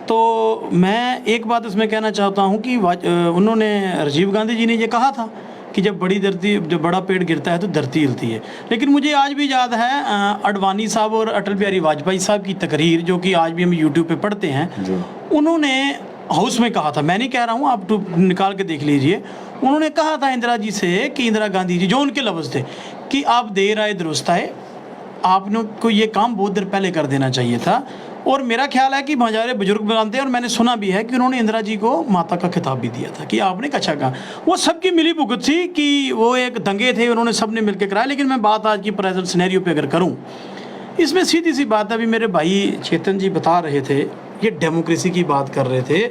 तो मैं एक बात इसमें कहना चाहता हूँ कि उन्होंने, राजीव गांधी जी ने ये कहा था कि जब बड़ा पेड़ गिरता है तो धरती हिलती है। लेकिन मुझे आज भी याद है अडवाणी साहब और अटल बिहारी वाजपेयी साहब की तकरीर, जो कि आज भी हम यूट्यूब पे पढ़ते हैं। उन्होंने हाउस में कहा था, मैं नहीं कह रहा हूँ, आप निकाल के देख लीजिए। उन्होंने कहा था इंदिरा जी से कि इंदिरा गांधी जी, जो उनके लफ्ज़ थे कि आप देर आए दुरुस्त आए, आपने को ये काम बहुत देर पहले कर देना चाहिए था। और मेरा ख्याल है कि हमारे बुजुर्ग जानते हैं, और मैंने सुना भी है कि उन्होंने इंदिरा जी को माता का खिताब भी दिया था कि आपने अच्छा कहा। वो सबकी मिली भुगत थी कि वो एक दंगे थे, उन्होंने सबने मिलकर कराया। लेकिन मैं बात आज की प्रेजेंट सिनेरियो पे अगर करूं, इसमें सीधी सी बात है, अभी मेरे भाई चेतन जी बता रहे थे, ये डेमोक्रेसी की बात कर रहे थे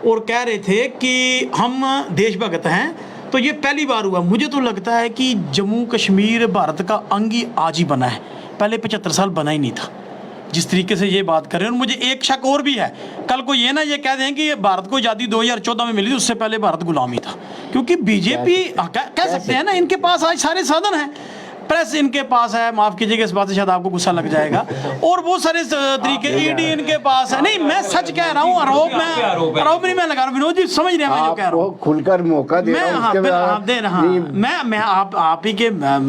और कह रहे थे कि हम देशभक्त हैं। तो ये पहली बार हुआ। मुझे तो लगता है कि जम्मू कश्मीर भारत का अंग ही आज ही बना है, पहले 75 साल बना ही नहीं था, जिस तरीके से ये बात कर रहे हैं। और मुझे एक शक और भी है, कल को ये ना ये कह दें कि भारत को आज़ादी 2014 में मिली थी, उससे पहले भारत गुलामी था। क्योंकि बीजेपी कह सकते हैं ना, इनके पास आज सारे साधन हैं, प्रेस इनके पास है, माफ कीजिएगा इस बात से शायद आपको गुस्सा लग जाएगा, और बहुत सारे तरीके, ईडी इनके पास है। नहीं, मैं सच कह रहा हूँ, आरोप नहीं मैं लगा रहा हूँ। विनोद जी समझ रहे हैं मैं जो कह रहा हूँ, खुलकर मौका दे रहा हूँ। मैं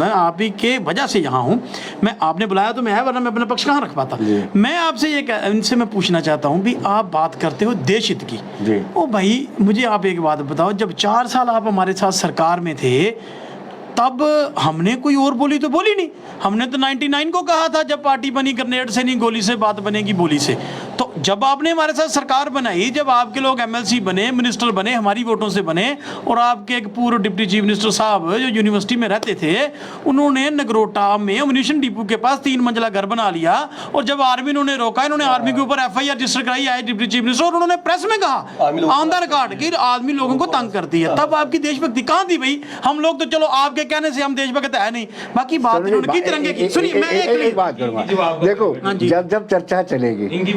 आप ही के वजह से यहाँ हूँ। मैं आपने बुलाया तो मैं है, वरना मैं अपना पक्ष कहाँ रख पाता। मैं आपसे इनसे मैं पूछना चाहता हूँ भी, आप बात करते हो देश हित की। ओ भाई, मुझे आप एक बात बताओ, जब 4 साल आप हमारे साथ सरकार में थे, तब हमने कोई और बोली तो बोली नहीं। हमने तो 99 को कहा था, जब पार्टी बनी, ग्रेनेड से नहीं गोली से बात बनेगी, बोली से। तो जब आपने हमारे साथ सरकार बनाई, जब आपके लोग MLC बने, मिनिस्टर बने, हमारी वोटों से बने, और आपके एक पूर्व डिप्टी चीफ मिनिस्टर साहब जो यूनिवर्सिटी में रहते थे, उन्होंने नगरोटा में अम्यूनिशन डिपो के पास 3 मंजिला घर बना लिया। और जब आर्मी उन्होंने रोका, इन्होंने आर्मी के ऊपर FIR रजिस्टर कराई, आए डिप्टी चीफ मिनिस्टर, और उन्होंने प्रेस में कहा ऑन द रिकॉर्ड कि आदमी लोगों को तंग करती है। तब आपकी देशभक्ति कहाँ थी भाई? हम लोग तो चलो आपके कहने से हम देशभक्त है नहीं, बाकी बात उनकी तिरंगे की। सुनिए, मैं एक बात करूंगा, देखो, जब चर्चा चलेगी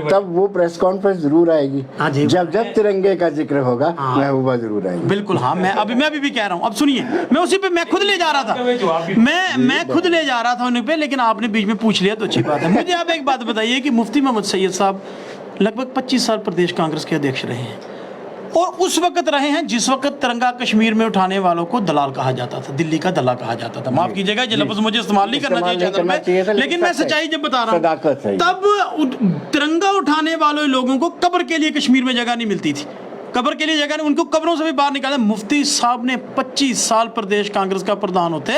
तब वो प्रेस कॉन्फ्रेंस जरूर आएगी, जब तिरंगे का जिक्र होगा महबूबा जरूर आएगी। बिल्कुल, हाँ, मैं अभी भी कह रहा हूँ। अब सुनिए, मैं उसी पे मैं खुद ले जा रहा था, मैं खुद ले जा रहा था उन पे, लेकिन आपने बीच में पूछ लिया तो अच्छी बात है। मुझे आप एक बात बताइए कि मुफ्ती मोहम्मद सैयद साहब लगभग 25 साल प्रदेश कांग्रेस के अध्यक्ष रहे हैं, और उस वक्त रहे हैं जिस वक्त तिरंगा कश्मीर में उठाने वालों को दलाल कहा जाता था, दिल्ली का दलाल कहा जाता था। माफ कीजिएगा, ये लफ्ज मुझे इस्तेमाल नहीं करना चाहिए, लेकिन मैं सच्चाई जब बता रहा हूँ, तब तिरंगा उठाने वाले लोगों को कब्र के लिए कश्मीर में जगह नहीं मिलती थी, कब्र के लिए जगह नहीं, उनको कब्रों से भी बाहर निकाला। मुफ्ती साहब ने 25 साल प्रदेश कांग्रेस का प्रधान होते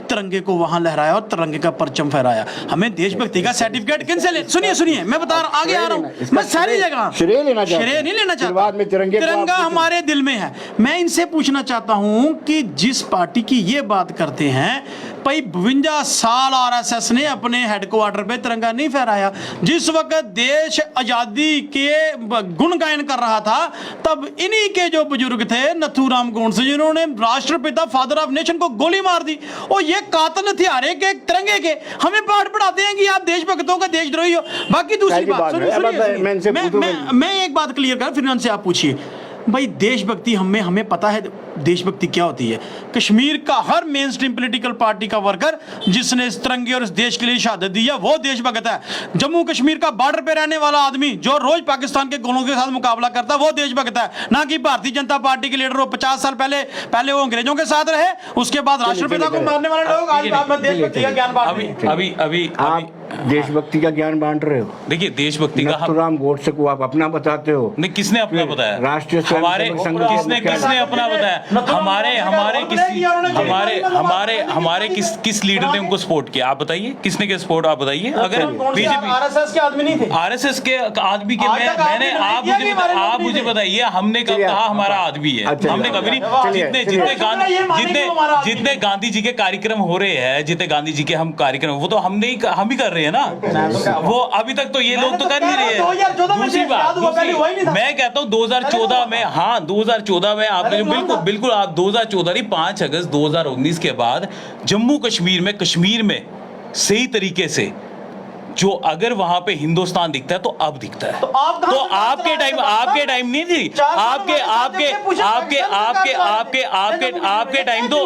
तिरंगे को वहां लहराया और तिरंगे का परचम फहराया। हमें देशभक्ति का सर्टिफिकेट किन से ले? सुनिए, मैं बता रहा, आगे आ रहा हूँ, मैं सारी जगह श्रेय नहीं लेना चाहता, तिरंगा हमारे दिल में है। मैं इनसे पूछना चाहता हूँ कि जिस पार्टी की ये बात करते हैं भाई 52 साल आरएसएस ने अपने हेडक्वार्टर पे तिरंगा नहीं फहराया। जिस वक्त देश आज़ादी के गुण गायन कर रहा था, तब इन्हीं के जो बुजुर्ग थे नथुराम गोडसे, जिन्होंने राष्ट्रपिता फादर ऑफ नेशन को गोली मार दी, और ये कातल हथियार के तिरंगे के हमें पाठ पढ़ाते हैं कि आप देशभक्तों का देशद्रोही हो। बाकी दूसरी बात मैं एक बात क्लियर कर, फिर उनसे आप पूछिए। भाई देशभक्ति हमें पता है देशभक्ति क्या होती है। कश्मीर का हर मेन स्ट्रीम पॉलिटिकल पार्टी का वर्कर जिसने इस तिरंगे और इस देश के लिए शहादत दी है वो देशभक्त है। जम्मू कश्मीर का बॉर्डर पे रहने वाला आदमी जो रोज पाकिस्तान के गोलों के साथ मुकाबला करता है वो देशभक्त है, ना कि भारतीय जनता पार्टी के लीडर हो। 50 साल पहले वो अंग्रेजों के साथ रहे, उसके बाद राष्ट्रपिता को मारने वाले लोग आज देशभक्ति का ज्ञान बांट रहे हैं। अभी आप देशभक्ति का ज्ञान बांट रहे हो। देखिए देशभक्ति का नथुराम गोडसे को आप अपना बताते हो। नहीं, किसने अपना बताया? राष्ट्रीय हमारे किसने अपना बताया? हमारे किस लीडर ने उनको सपोर्ट किया? आप बताइए, किसने के सपोर्ट आप बताइए। अगर बीजेपी आरएसएस के आदमी नहीं थे, आरएसएस के आदमी के मैंने आप मुझे बताइए, हमने कब कहा हमारा आदमी है? हमने कभी नहीं। जितने गांधी जी के कार्यक्रम हो रहे हैं, जितने गांधी जी के हम कार्यक्रम, वो तो हम ही कर रहे हैं ना। वो अभी तक तो ये लोग तो कर नहीं रहे हैं। दूसरी बात, मैं कहता हूँ 2014 में, हाँ 2014 में आपने जो बिल्कुल आप 2014 नहीं 5 अगस्त 2019 के बाद जम्मू कश्मीर में सही तरीके से जो अगर वहां पे हिंदुस्तान दिखता है तो अब दिखता है। तो आपके टाइम नहीं थी। आपके टाइम तो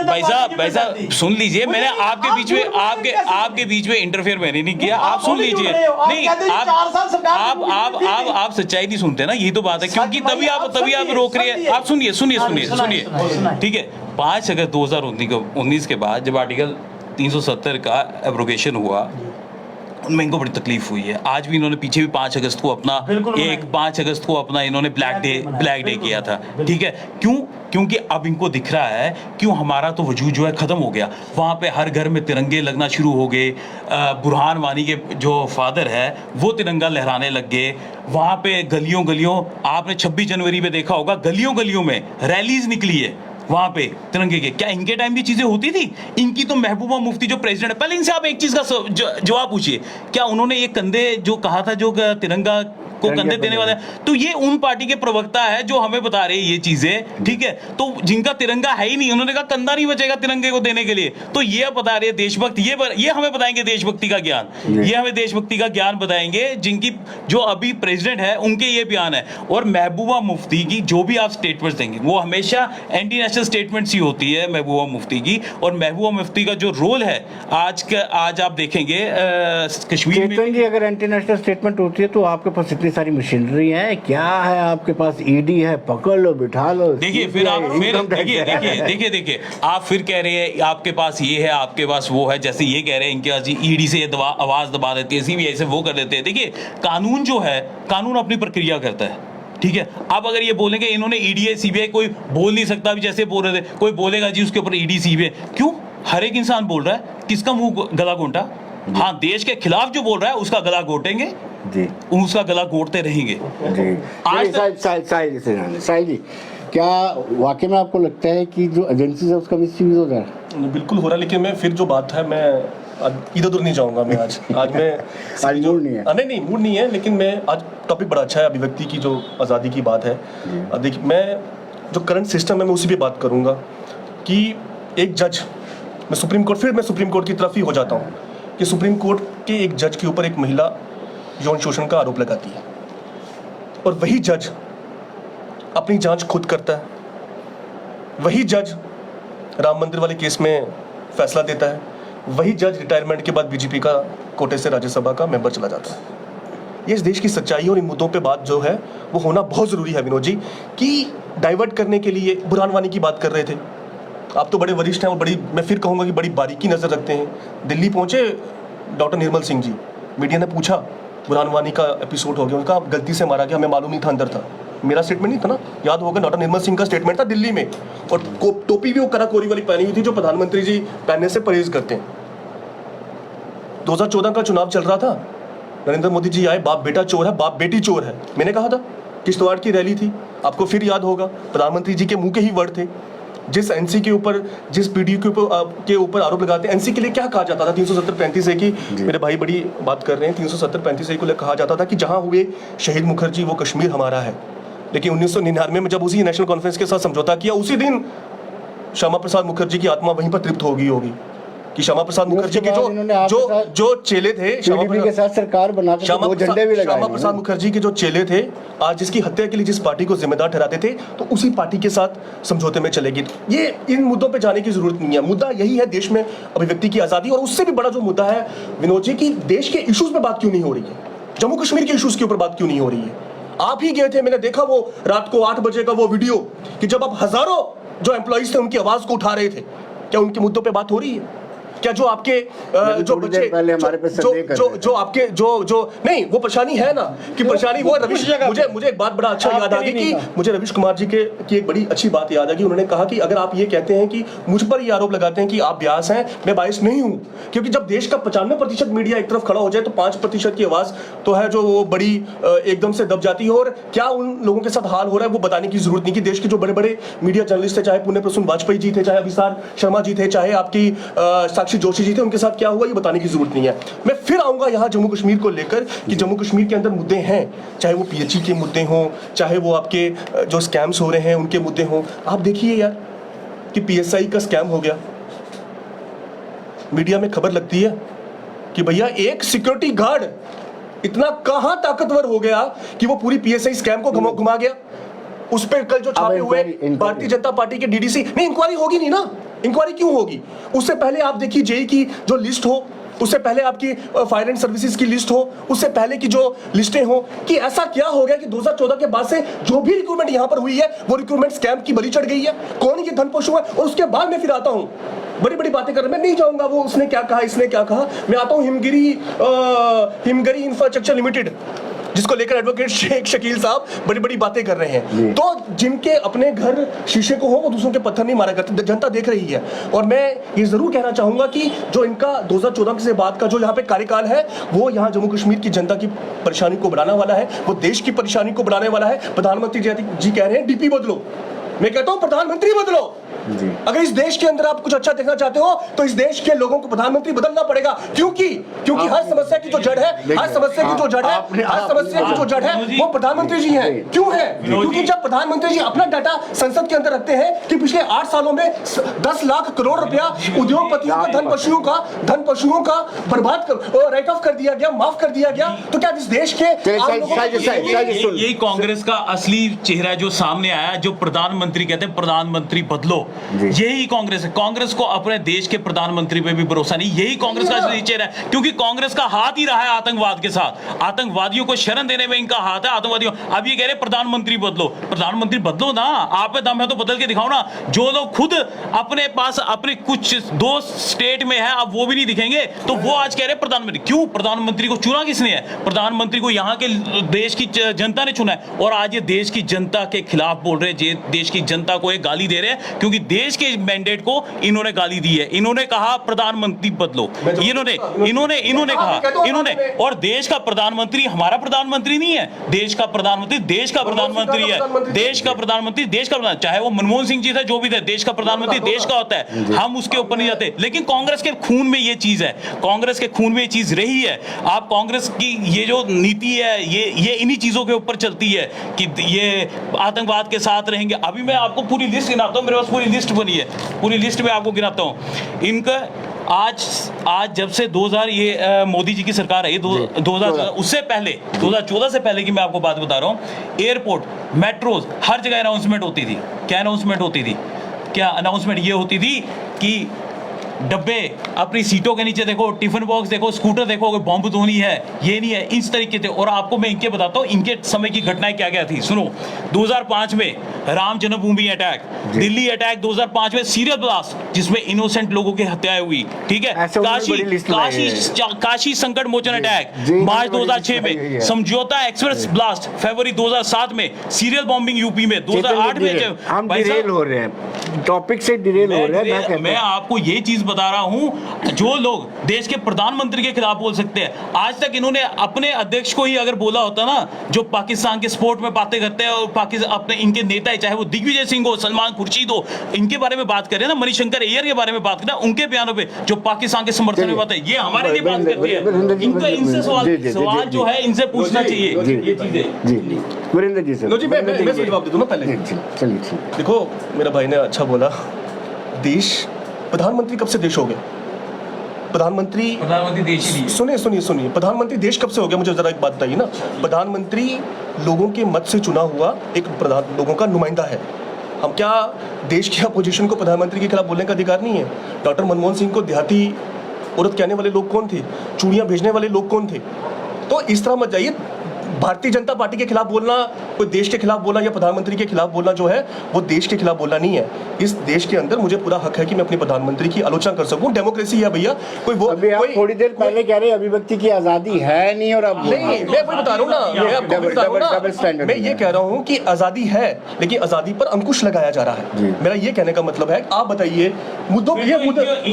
भाई साहब सुन लीजिए, मैंने आपके बीच में इंटरफेयर मैंने नहीं किया। आप सुन लीजिए। नहीं, आप सच्चाई नहीं सुनते ना, यही तो बात है। क्योंकि तभी आप रोक रहे हैं। आप सुनिए, ठीक है। 5 अगस्त 2019 के बाद जब आर्टिकल 370 का एब्रोगेशन हुआ, उनमें इनको बड़ी तकलीफ हुई है। आज भी इन्होंने पीछे भी 5 अगस्त को अपना इन्होंने ब्लैक डे किया था। ठीक है, क्योंकि अब इनको दिख रहा है क्यों हमारा तो वजूद जो है खत्म हो गया। वहाँ पे हर घर में तिरंगे लगना शुरू हो गए। बुरहान वानी के जो फादर है वो तिरंगा लहराने लग गए। वहाँ पे गलियों आपने 26 जनवरी में देखा होगा, गलियों में रैलीज निकली है वहां पे तिरंगे के। क्या इनके टाइम की चीजें होती थी? इनकी तो महबूबा मुफ्ती जो प्रेसिडेंट है, पहले इनसे आप एक चीज का जवाब पूछिए, क्या उन्होंने ये कंधे जो कहा था, जो तिरंगा को कंधे देने वाले, तो ये उन पार्टी के प्रवक्ता है जो हमें बता रहे हैं ये चीजें। ठीक है, तो जिनका तिरंगा है ही नहीं, उन्होंने कहा कंधा नहीं बचेगा तिरंगे को देने के लिए, तो ये बता रहे हैं देशभक्त। ये हमें बताएंगे देशभक्ति का ज्ञान, ये हमें देशभक्ति का ज्ञान बताएंगे जिनकी जो अभी प्रेसिडेंट है उनके ये बयान है। और महबूबा मुफ्ती की जो भी आप स्टेटमेंट्स देंगे वो हमेशा एंटी नेशनल स्टेटमेंट्स ही होती है महबूबा मुफ्ती की। और महबूबा मुफ्ती का जो रोल है आज आप देखेंगे कश्मीर में, अगर एंटी नेशनल स्टेटमेंट होती है तो आपके पास इतनी सारी मशीनरी है, क्या है आपके पास? ईडी है, पकड़ लो बिठा लो। देखिए फिर देखिए आप फिर कह रहे हैं आपके पास ये है, आपके पास वो है। जैसे ये कह रहे हैं इनके पास ईडी से आवाज दबा देती है, सीबीआई से वो कर देते हैं। देखिए कानून जो है, कानून अपनी प्रक्रिया करता है। ठीक है, आप अगर ये बोलेंगे इन्होंने ईडी सीबीआई, कोई बोल नहीं सकता। अभी जैसे बोल रहे थे, कोई बोलेगा जी उसके ऊपर ईडी सीबीआई, क्यों? हर एक इंसान बोल रहा है, किसका मुंह गला घोंटा? हाँ, देश के खिलाफ जो बोल रहा है उसका गला घोटेंगे जी, उसका गला घोटते रहेंगे जी। आज साहिल जी, क्या वाकई में आपको लगता है कि जो एजेंसी है उसका मिसयूज हो रहा है? बिल्कुल हो रहा है, लेकिन मैं फिर जो बात है, मैं इधर उधर नहीं जाऊंगा। मैं आज मैं मूड नहीं है। नहीं मूड नहीं है, लेकिन मैं आज टॉपिक बड़ा अच्छा है, अभिव्यक्ति की जो आज़ादी की बात है। देखिए, मैं जो करंट सिस्टम है मैं उसी पे बात करूंगा कि एक जज, मैं सुप्रीम कोर्ट की तरफ ही हो जाता हूँ कि सुप्रीम कोर्ट के एक जज के ऊपर एक महिला यौन शोषण का आरोप लगाती है और वही जज अपनी जांच खुद करता है। वही जज राम मंदिर वाले केस में फैसला देता है। वही जज रिटायरमेंट के बाद बीजेपी का कोटे से राज्यसभा का मेंबर चला जाता है। ये इस देश की सच्चाई और इन मुद्दों पे बात जो है वो होना बहुत ज़रूरी है विनोद जी, कि डाइवर्ट करने के लिए बुरहान वानी की बात कर रहे थे। आप तो बड़े वरिष्ठ हैं और बड़ी, मैं फिर कहूँगा कि बड़ी बारीकी नज़र रखते हैं। दिल्ली पहुँचे डॉक्टर निर्मल सिंह जी, मीडिया ने पूछा बुरहान वानी का एपिसोड हो गया, उनका गलती से मारा गया, हमें मालूम नहीं था, अंदर था। मेरा स्टेटमेंट नहीं था ना, याद होगा डॉक्टर निर्मल सिंह का स्टेटमेंट था दिल्ली में, और टोपी भी वो कराकोरी वाली पहनी हुई थी जो प्रधानमंत्री जी पहनने से परहेज करते हैं। 2014 का चुनाव चल रहा था, नरेंद्र मोदी जी आए, बाप बेटा चोर है, बाप बेटी चोर है, मैंने कहा था। किश्तवाड़ की रैली थी, आपको फिर याद होगा, प्रधानमंत्री जी के मुंह के ही वर्ड थे, जिस एनसी के ऊपर, जिस पीडी के ऊपर आरोप लगाते हैं, एनसी के लिए क्या कहा जाता था 370-35 ए की, मेरे भाई बड़ी बात कर रहे हैं, 370-35 ए को कहा जाता था कि जहां हुए शहीद मुखर्जी वो कश्मीर हमारा है। लेकिन 1999 में जब उसी नेशनल कॉन्फ्रेंस के साथ समझौता किया, उसी दिन श्यामा प्रसाद मुखर्जी की आत्मा वहीं पर तृप्त होगी कि श्यामा प्रसाद मुखर्जी के जो चेले थे, पीडीपी के साथ सरकार बनाते थे, दो झंडे भी लगाए। श्यामा प्रसाद मुखर्जी के जो चेले थे, आज जिसकी हत्या के लिए जिस पार्टी को जिम्मेदार ठहराते थे, तो उसी पार्टी के साथ समझौते में चलेगी। ये इन मुद्दों पे जाने की जरूरत नहीं है। मुद्दा यही है देश में अभिव्यक्ति की आजादी, और उससे भी बड़ा जो मुद्दा है विनोद जी, की देश के इश्यूज पे बात क्यों नहीं हो रही है, जम्मू कश्मीर के इश्यूज के ऊपर बात क्यों नहीं हो रही है। आप ही गए थे, मैंने देखा वो रात को 8 बजे का वो वीडियो, कि जब आप हजारों जो एम्प्लॉइज थे उनकी आवाज को उठा रहे थे, क्या उनके मुद्दों पे बात हो रही है? क्या जो आपके जो बच्चे जो आपके जो नहीं, वो परेशानी है ना, कि परेशानी वो रविश, मुझे एक बात बड़ा अच्छा याद आ गई कि मुझे रविश कुमार जी की एक बड़ी अच्छी बात याद आ गई। उन्होंने कहा कि अगर आप ये कहते हैं कि मुझ पर ये आरोप लगाते हैं कि आप ब्यास हैं, मैं बायस नहीं हूं, क्योंकि जब देश का 95% मीडिया एक तरफ खड़ा हो जाए तो 5% की आवाज तो है जो वो बड़ी एकदम से दब जाती है। और क्या उन लोगों के साथ हाल हो रहा है वो बताने की जरूरत नहीं, कि देश के जो बड़े बड़े मीडिया जर्नलिस्ट थे, चाहे पुण्य प्रसून वाजपेयी जी थे, चाहे अभिसार शर्मा जी थे, चाहे आपकी साक्षी जोशी जी थे, उनके साथ क्या हुआ ये बताने की जरूरत नहीं है। मैं फिर आऊंगा यहाँ जम्मू कश्मीर को लेकर, कि जम्मू कश्मीर के अंदर मुद्दे हैं, चाहे वो पीएचई के मुद्दे हों, चाहे वो आपके जो स्कैम्स हो रहे हैं उनके मुद्दे हों। आप देखिए यार कि पीएसआई का स्कैम हो गया, मीडिया में खबर लगती है कि भैया एक सिक्योरिटी गार्ड इतना कहां ताकतवर हो गया कि वो पूरी पीएसआई स्कैम को घुमा गया। उस पर कल जो छापे हुए भारतीय जनता पार्टी के डीडीसी, नहीं इंक्वायरी होगी नहीं ना, इंक्वायरी क्यों होगी? उससे पहले आप देखिए जेई की जो लिस्ट हो, उससे पहले आपकी फायर एंड सर्विसेज की लिस्ट हो, उससे पहले की जो लिस्टें हो, कि ऐसा क्या हो गया कि 2014 के बाद से जो भी रिक्रूटमेंट यहां पर हुई है वो रिक्रूटमेंट स्कैम की बलि चढ़ गई है। कौन ये धनपोषु है? और उसके बाद मैं फिर आता हूं, बड़ी बड़ी बातें कर रहे, मैं नहीं जाऊंगा वो उसने क्या कहा, इसने क्या कहा। मैं आता हूं हिमगिरी इंफ्रास्ट्रक्चर लिमिटेड, जिसको लेकर एडवोकेट शेख शकील साहब बड़ी बड़ी बातें कर रहे हैं। तो जिनके अपने घर शीशे को हो वो दूसरों के पत्थर नहीं मारा करते, जनता देख रही है। और मैं ये जरूर कहना चाहूंगा कि जो इनका 2014 से बाद का जो यहाँ पे कार्यकाल है, वो यहाँ जम्मू कश्मीर की जनता की परेशानी को बढ़ाने वाला है, वो देश की परेशानी को बढ़ाने वाला है। प्रधानमंत्री जी कह रहे हैं डीपी बदलो, मैं कहता हूं प्रधानमंत्री बदलो। अगर इस देश के अंदर आप कुछ अच्छा देखना चाहते हो तो इस देश के लोगों को प्रधानमंत्री बदलना पड़ेगा, क्योंकि हर समस्या की जो जड़ है, हर समस्या की जो जड़ है, हर समस्या की जो जड़ है वो प्रधानमंत्री जी हैं। क्यों है? क्योंकि जब प्रधानमंत्री जी अपना डाटा संसद के अंदर रखते हैं कि पिछले 8 सालों में 10 लाख करोड़ रुपया उद्योगपतियों का धन का बर्बाद कर, राइट ऑफ कर दिया गया, माफ कर दिया गया, तो क्या इस देश के यही कांग्रेस का असली चेहरा जो सामने आया, जो प्रधानमंत्री कहते हैं प्रधानमंत्री बदलो, यही कांग्रेस है। कांग्रेस को अपने देश के प्रधानमंत्री पे भी भरोसा नहीं, यही कांग्रेस का असली चेहरा है, क्योंकि कांग्रेस का हाथ ही रहा है आतंकवाद के साथ, आतंकवादियों को शरण देने में इनका हाथ है, आतंकवादियों। अब ये कह रहे प्रधानमंत्री बदलो, प्रधानमंत्री बदलो ना, आप पे दम है तो बदल के दिखाओ ना। जो लोग खुद अपने पास अपने कुछ 2 स्टेट में है, अब वो भी नहीं दिखेंगे, तो वो आज कह रहे प्रधानमंत्री। क्यों? प्रधानमंत्री को चुना किसने है? प्रधानमंत्री को यहाँ के देश की जनता ने चुना है, और आज ये देश की जनता के खिलाफ बोल रहे हैं, देश की जनता को एक गाली दे रहे हैं, क्योंकि देश के मैंडेट को इन्होंने गाली दी है। इन्होंने कहा प्रधानमंत्री बदलो, इन्होंने कहा, और देश का प्रधानमंत्री हमारा प्रधानमंत्री नहीं है, देश का प्रधानमंत्री देश का प्रधानमंत्री है, देश का प्रधानमंत्री देश का प्रधान, चाहे वो मनमोहन सिंह जी थे, जो भी थे, देश का प्रधानमंत्री देश का होता है, हम उसके ऊपर नहीं जाते। लेकिन कांग्रेस के खून में ये चीज है, कांग्रेस के खून में ये चीज रही है। आप कांग्रेस की ये जो नीति है, ये इन्हीं चीजों के ऊपर चलती है कि ये आतंकवाद के साथ रहेंगे। अभी मैं आपको पूरी लिस्ट गिनाता हूं, मेरे पास पूरी लिस्ट बनी है, पूरी लिस्ट में आपको गिनाता हूं। इनका आज जब से 2000 ये मोदी जी की सरकार है, 2000 उससे पहले 2014 से पहले की मैं आपको बात बता रहा हूं, एयरपोर्ट, मेट्रोज, हर जगह अनाउंसमेंट होती थी। क्या अनाउंसमेंट होती थी? क्या अनाउंसमेंट ये होती थी कि डब्बे अपनी सीटों के नीचे देखो, टिफिन बॉक्स देखो, स्कूटर देखो, बॉम्ब धोनी है, ये नहीं है, इस तरीके से। और आपको मैं इनके बताता हूँ इनके समय की घटनाएं क्या क्या थी, सुनो। 2005 में राम जन्मभूमि अटैक, दिल्ली अटैक 2005 में, सीरियल ब्लास्ट जिसमें इनोसेंट लोगों की हत्याएं हुई, ठीक है। काशी संकट मोचन अटैक मार्च 2006 में, समझौता एक्सप्रेस ब्लास्ट फरवरी 2007 में, सीरियल बॉम्बिंग यूपी में 2008 में। हम डिरेल हो रहे हैं, टॉपिक से डिरेल हो रहे हैं। मैं आपको ये चीज बता रहा हूं, जो लोग देश के प्रधानमंत्री के खिलाफ बोल सकते हैं, आज तक इन्होंने अपने अध्यक्ष को ही अगर बोला होता ना, जो पाकिस्तान के स्पोर्ट में बातें करते हैं और पाकिस्तान अपने इनके नेता है, चाहे वो दिग्विजय सिंह हो, सलमान खुर्शीद हो, इनके बारे में बात करें ना, मणिशंकर अय्यर के बारे में बात करें, उनके बयानों पे जो पाकिस्तान के समर्थन में बात है, ये हमारे लिए बात करती है। इनको इनसे सवाल जो है इनसे पूछना चाहिए ये चीजें। जी वीरेंद्र जी से लो जी, मैं जवाब दे दूं ना पहले। चलिए ठीक। देखो, मेरा भाई ने अच्छा बोला, देश प्रधानमंत्री कब से देश हो गए? प्रधानमंत्री देश ही नहीं है। सुनिए, प्रधानमंत्री देश कब से हो गया? मुझे जरा एक बात बताइए ना। प्रधानमंत्री लोगों के मत से चुना हुआ एक लोगों का नुमाइंदा है। हम क्या देश की अपोजिशन को प्रधानमंत्री के खिलाफ बोलने का अधिकार नहीं है? डॉक्टर मनमोहन सिंह को देहाती औरत कहने वाले लोग कौन थे? चूड़ियां भेजने वाले लोग कौन थे? तो इस तरह मत जाइए। भारतीय जनता पार्टी के खिलाफ बोलना, कोई देश के खिलाफ बोलना या प्रधानमंत्री के खिलाफ बोलना जो है वो देश के खिलाफ बोलना नहीं है। इस देश के अंदर मुझे पूरा हक है कि मैं अपने प्रधानमंत्री की आलोचना कर सकूं। डेमोक्रेसी है भैया। कोई वो अभी आप थोड़ी देर पहले कह रहे अभिव्यक्ति की आजादी है नहीं, और अब नहीं, मैं वही बता रहा हूं ना, मैं ये कह रहा हूं कि आजादी है, लेकिन आजादी पर अंकुश लगाया जा रहा है। मेरा ये कहने का मतलब है, आप बताइए मुद्दों, ये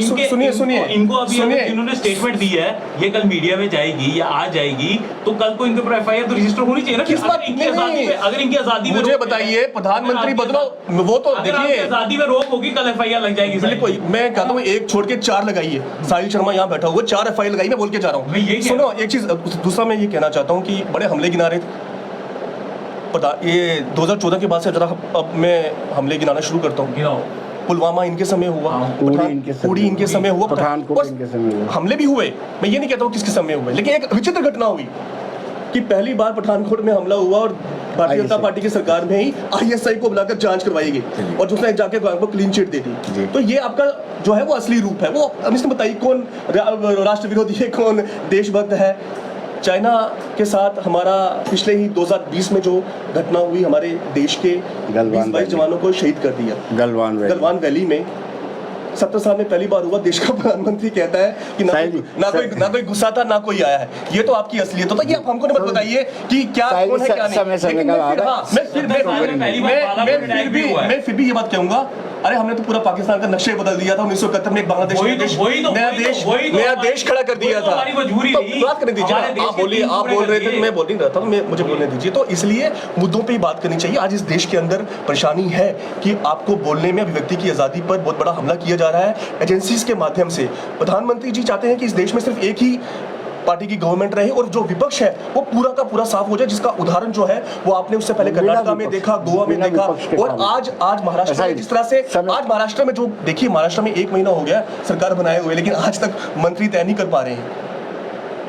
सुनिए, इनको अभी इन्होंने स्टेटमेंट दी है, ये कल मीडिया में जाएगी या आ जाएगी, तो कल को इनके ऊपर एफआईआर तो रजिस्टर होनी चाहिए ना। किस बात? अगर इनकी आजादी में मुझे बताइए, प्रधानमंत्री बदलो, वो तो देखिए आजादी में रोक होगी, कल एफआईआर लग जाएगी। बिल्कुल, मैं कहता हूँ एक छोड़ के चार लगाइए। साहिल शर्मा यहाँ बैठा हुआ, 4 एफआईआर लगाई, मैं बोल के जा रहा हूँ। सुनो एक चीज, दूसरा मैं ये कहना चाहता हूँ कि बड़े हमले गिना रहे थे। ये 2014 के बाद से जरा अब मैं हमले गिनाना शुरू करता हूँ। पुलवामा इनके समय हुआ, उड़ी इनके समय हुआ, पठानकोट इनके समय हुआ, हमले भी हुए। मैं ये नहीं कहता हूँ किसके समय हुए, लेकिन एक विचित्र घटना हुई कि पहली बार पठानकोट में हमला हुआ और भारतीय जनता पार्टी की सरकार में ही आईएसआई को बुलाकर जांच करवाई गई और जिसने जाके को क्लीन चिट दे दी। तो ये आपका जो है वो असली रूप है। वो अब इसमें बताइए कौन राष्ट्र विरोधी है, कौन देशभक्त है। चाइना के साथ हमारा पिछले ही 2020 में जो घटना हुई, हमारे देश के 22 जवानों को शहीद कर दिया गलवान वैली में। 70 साल में पहली बार हुआ, देश का प्रधानमंत्री कहता है कि ना कोई गुस्सा था, ना कोई आया है। ये तो आपकी असलियत होता है। ये आप हमको मत बताइए कि क्या कौन है क्या नहीं। मैं फिर भी ये बात कहूंगा, अरे हमने तो पूरा पाकिस्तान का नक्शे बदल दिया था 1971 में। एक बांग्लादेश नया देश खड़ा कर दिया था। बात करने दीजिए, आप बोल रहे थे तो मैं बोल नहीं रहा था, मुझे बोलने दीजिए। तो इसलिए मुद्दों पे ही बात करनी चाहिए। आज इस देश के अंदर परेशानी है कि आपको बोलने में, अभिव्यक्ति की आजादी पर बहुत बड़ा हमला किया जा रहा है एजेंसीज के माध्यम से। प्रधानमंत्री जी चाहते हैं कि इस देश में सिर्फ एक ही पार्टी की गवर्नमेंट रहे और जो विपक्ष है वो पूरा का पूरा साफ हो जाए, जिसका उदाहरण जो है वो आपने उससे पहले कर्नाटक में देखा, गोवा में देखा, और आज महाराष्ट्र में जिस तरह से आज महाराष्ट्र में जो देखिए, महाराष्ट्र में 1 महीना हो गया सरकार बनाए हुए, लेकिन आज तक मंत्री तय नहीं कर पा रहे हैं।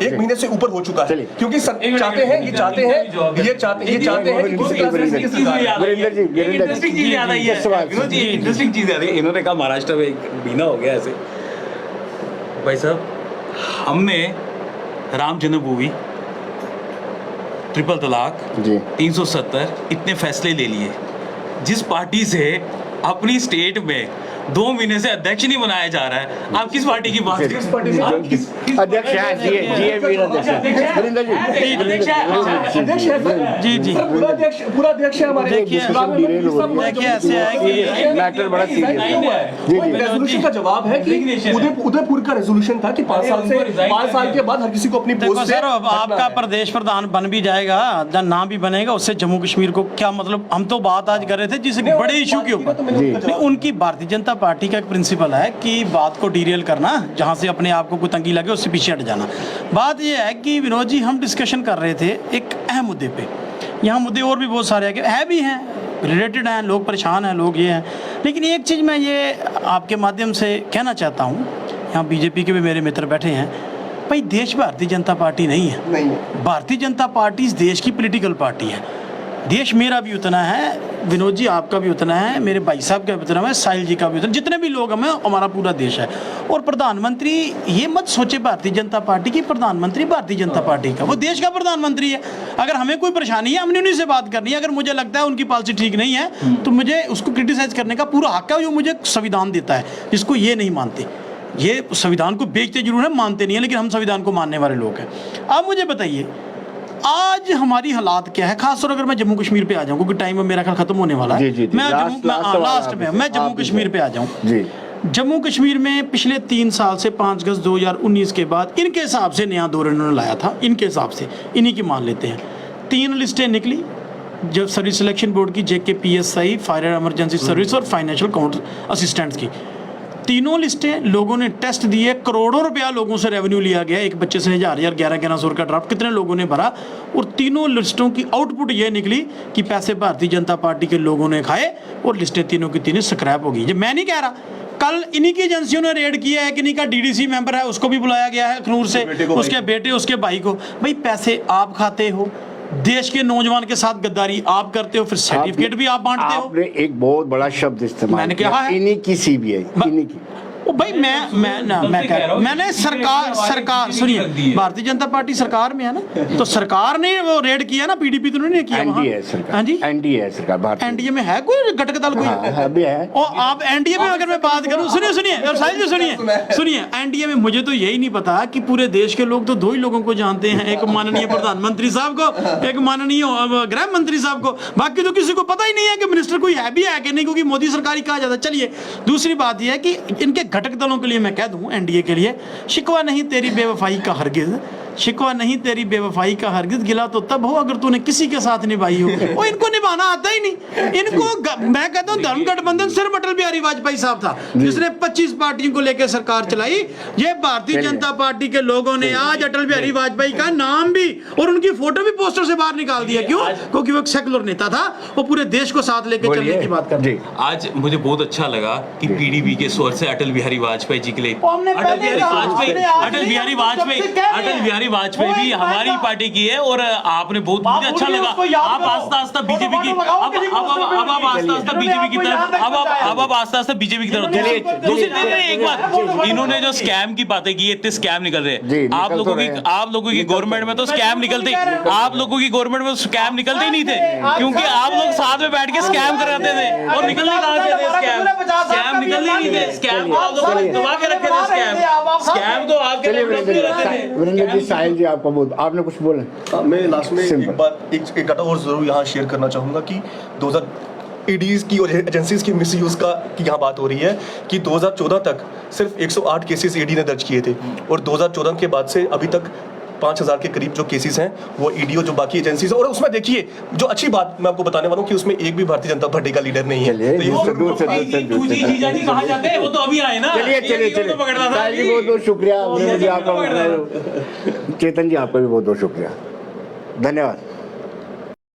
1 महीने से ऊपर हो चुका है, क्योंकि चाहते हैं कि इंटरेस्टिंग चीज है। इन्होंने कहा महाराष्ट्र में 1 महीना हो गया ऐसे। भाई साहब, हमने राम जन्मभूमि, ट्रिपल तलाक, 370 इतने फैसले ले लिए। जिस पार्टी से अपनी स्टेट में 2 महीने से अध्यक्ष नहीं बनाया जा रहा है, आप किस पार्टी की बात अध्यक्ष पूरा अध्यक्ष है हमारे। देखिए ऐसे है कि मैटर बड़ा सीरियस है। रेजोल्यूशन का जवाब है कि उदयपुर का रेजोल्यूशन था कि 5 साल के बाद हर किसी को अपनी पोस्ट से। अब आपका प्रदेश प्रधान बन भी जाएगा, जब ना भी बनेगा, उससे जम्मू कश्मीर को क्या मतलब? हम तो बात आज कर रहे थे जिस बड़े इशू के ऊपर। उनकी भारतीय जनता पार्टी का एक प्रिंसिपल है कि बात को डीरेल करना, जहां से अपने आप को कोई तंगी लगे उससे पीछे हट जाना। बात यह है कि विनोद जी, हम डिस्कशन कर रहे थे एक अहम मुद्दे पे। यहाँ मुद्दे और भी बहुत सारे है भी हैं, रिलेटेड हैं, लोग परेशान हैं, लोग ये हैं। लेकिन एक चीज़ मैं ये आपके माध्यम से कहना चाहता हूँ, यहाँ बीजेपी के भी मेरे मित्र बैठे हैं, भाई देश भारतीय जनता पार्टी नहीं है। भारतीय जनता पार्टी इस देश की पॉलिटिकल पार्टी है। देश मेरा भी उतना है, विनोद जी आपका भी उतना है, मेरे भाई साहब का भी उतना है, साहिल जी का भी उतना, जितने भी लोग हमें, हमारा पूरा देश है। और प्रधानमंत्री ये मत सोचे भारतीय जनता पार्टी की प्रधानमंत्री भारतीय जनता पार्टी का, वो देश का प्रधानमंत्री है। अगर हमें कोई परेशानी है, हमने उन्हीं से बात करनी है। अगर मुझे लगता है उनकी पॉलिसी ठीक नहीं है तो मुझे उसको क्रिटिसाइज करने का पूरा हक है, जो मुझे संविधान देता है, जिसको ये नहीं मानते। ये संविधान को बेचते जरूर है, मानते नहीं है, लेकिन हम संविधान को मानने वाले लोग हैं। आप मुझे बताइए आज हमारी हालात क्या है, खासतौर अगर मैं जम्मू कश्मीर पे आ जाऊं, क्योंकि टाइम मेरा ख्याल खत्म होने वाला है। मैं लास्ट में मैं जम्मू कश्मीर पे आ जाऊं। जम्मू कश्मीर में पिछले 3 साल से 5 अगस्त 2019 के बाद इनके हिसाब से नया दौर इन्होंने लाया था, इनके हिसाब से इन्हीं की मान लेते हैं। 3 लिस्टें निकली जब सर्विस सिलेक्शन बोर्ड की, JKPSI, fire and emergency service और फाइनेंशियल काउंटर असिस्टेंट्स की। तीनों लिस्टें लोगों ने टेस्ट दिए, करोड़ों रुपया लोगों से रेवेन्यू लिया गया, एक बच्चे से 1000 1100 का ड्राफ्ट कितने लोगों ने भरा, और तीनों लिस्टों की आउटपुट ये निकली कि पैसे भारतीय जनता पार्टी के लोगों ने खाए और लिस्टें तीनों की तीनों स्क्रैप हो गई। ये मैं नहीं कह रहा, कल इन्हीं की एजेंसियों ने रेड किया है कि इन्हीं का DDC मेंबर है, उसको भी बुलाया गया है अखनूर से, उसके बेटे उसके भाई को। भाई पैसे आप खाते हो, देश के नौजवान के साथ गद्दारी आप करते हो, फिर सर्टिफिकेट भी आप बांटते हो। आपने एक बहुत बड़ा शब्द इस्तेमाल मैंने कहा है इन्हीं की CBI, इन्हीं की। ओ भाई मैं कह रहा हूं, मैंने सरकार सुनिए, भारतीय जनता पार्टी सरकार में है ना, तो सरकार ने वो रेड किया ना, PDP तो नहीं किया वहां। NDA सरकार, हाँ जी, NDA सरकार, भारतीय NDA में है कोई घटक दल कोई? हाँ, अभी है। और आप NDA में अगर मैं बात करूं, सुनिए और साहिल जी सुनिए, NDA में मुझे तो यही नहीं पता कि पूरे देश के लोग तो 2 ही लोगों को जानते हैं, एक माननीय प्रधानमंत्री साहब को, एक माननीय गृह मंत्री साहब को, बाकी तो किसी को पता ही नहीं है कि मिनिस्टर कोई है भी है कि नहीं, क्योंकि मोदी सरकार ही कहा जाता है। चलिए, दूसरी बात यह है कि इनके घटक दलों के लिए मैं कह दूं, NDA के लिए, शिकवा नहीं तेरी बेवफाई का हरगिज, शिकवा नहीं तेरी बेवफाई का हरगिज, गिला तो तब हो अगर तूने किसी के साथ निभाई हो। वो इनको निभाना आता ही नहीं इनको। मैं कहता हूं धर्म गठबंधन सिर्फ अटल बिहारी वाजपेयी साहब था जिसने 25 पार्टियों को लेकर सरकार चलाई। ये भारतीय जनता पार्टी के लोगों ने आज अटल बिहारी वाजपेयी का नाम भी और उनकी फोटो भी पोस्टर से बाहर निकाल दिया। क्यों? क्योंकि वो एक सेकुलर नेता था, वो पूरे देश को साथ लेकर चलने की बात कर रहे। आज मुझे बहुत अच्छा लगा कि PDP के स्वर से अटल बिहारी वाजपेयी जी के लिए, अटल बिहारी वाजपेयी भी हमारी पार्टी की है, और आपने बहुत, मुझे अच्छा लगा आप आस्ता आस्ता बीजेपी की, अब आप आस्ता आस्ता बीजेपी की तरफ, अब आप आस्ता आस्ता बीजेपी की तरफ। दूसरी एक बात, इन्होंने जो स्कैम की बातें की, इतने स्कैम निकल रहे हैं। आप लोगों की गवर्नमेंट में तो स्कैम निकलते, आप लोगों की गवर्नमेंट में स्कैम निकलते ही नहीं थे, क्योंकि आप लोग साथ में बैठ के स्कैम कराते थे, और निकलने कहां से थे स्कैम निकलने ही नहीं थे। स्कैम आप लोग दबा के रखे थे, स्कैम तो आपके वीरेंद्र जी, साहिल जी, आपने कुछ बोला? मैं लास्ट में एक बात, एक डाटा और जरूर यहाँ शेयर करना चाहूँगा कि 2000 EDs की और एजेंसीज की मिसयूज की यहाँ बात हो रही है कि 2014 तक सिर्फ 108 केसेस ED ने दर्ज किए थे, और 2014 के बाद से अभी तक 5000 के करीब जो केसेस हैं वो ED और जो बाकी एजेंसीज, और उसमें देखिए जो अच्छी बात मैं आपको बताने वाला हूँ कि उसमें एक भी भारतीय जनता पार्टी का लीडर नहीं है। वो तो अभी आए ना। चलिए बहुत बहुत शुक्रिया आपका, चेतन जी आपका भी बहुत बहुत शुक्रिया, धन्यवाद।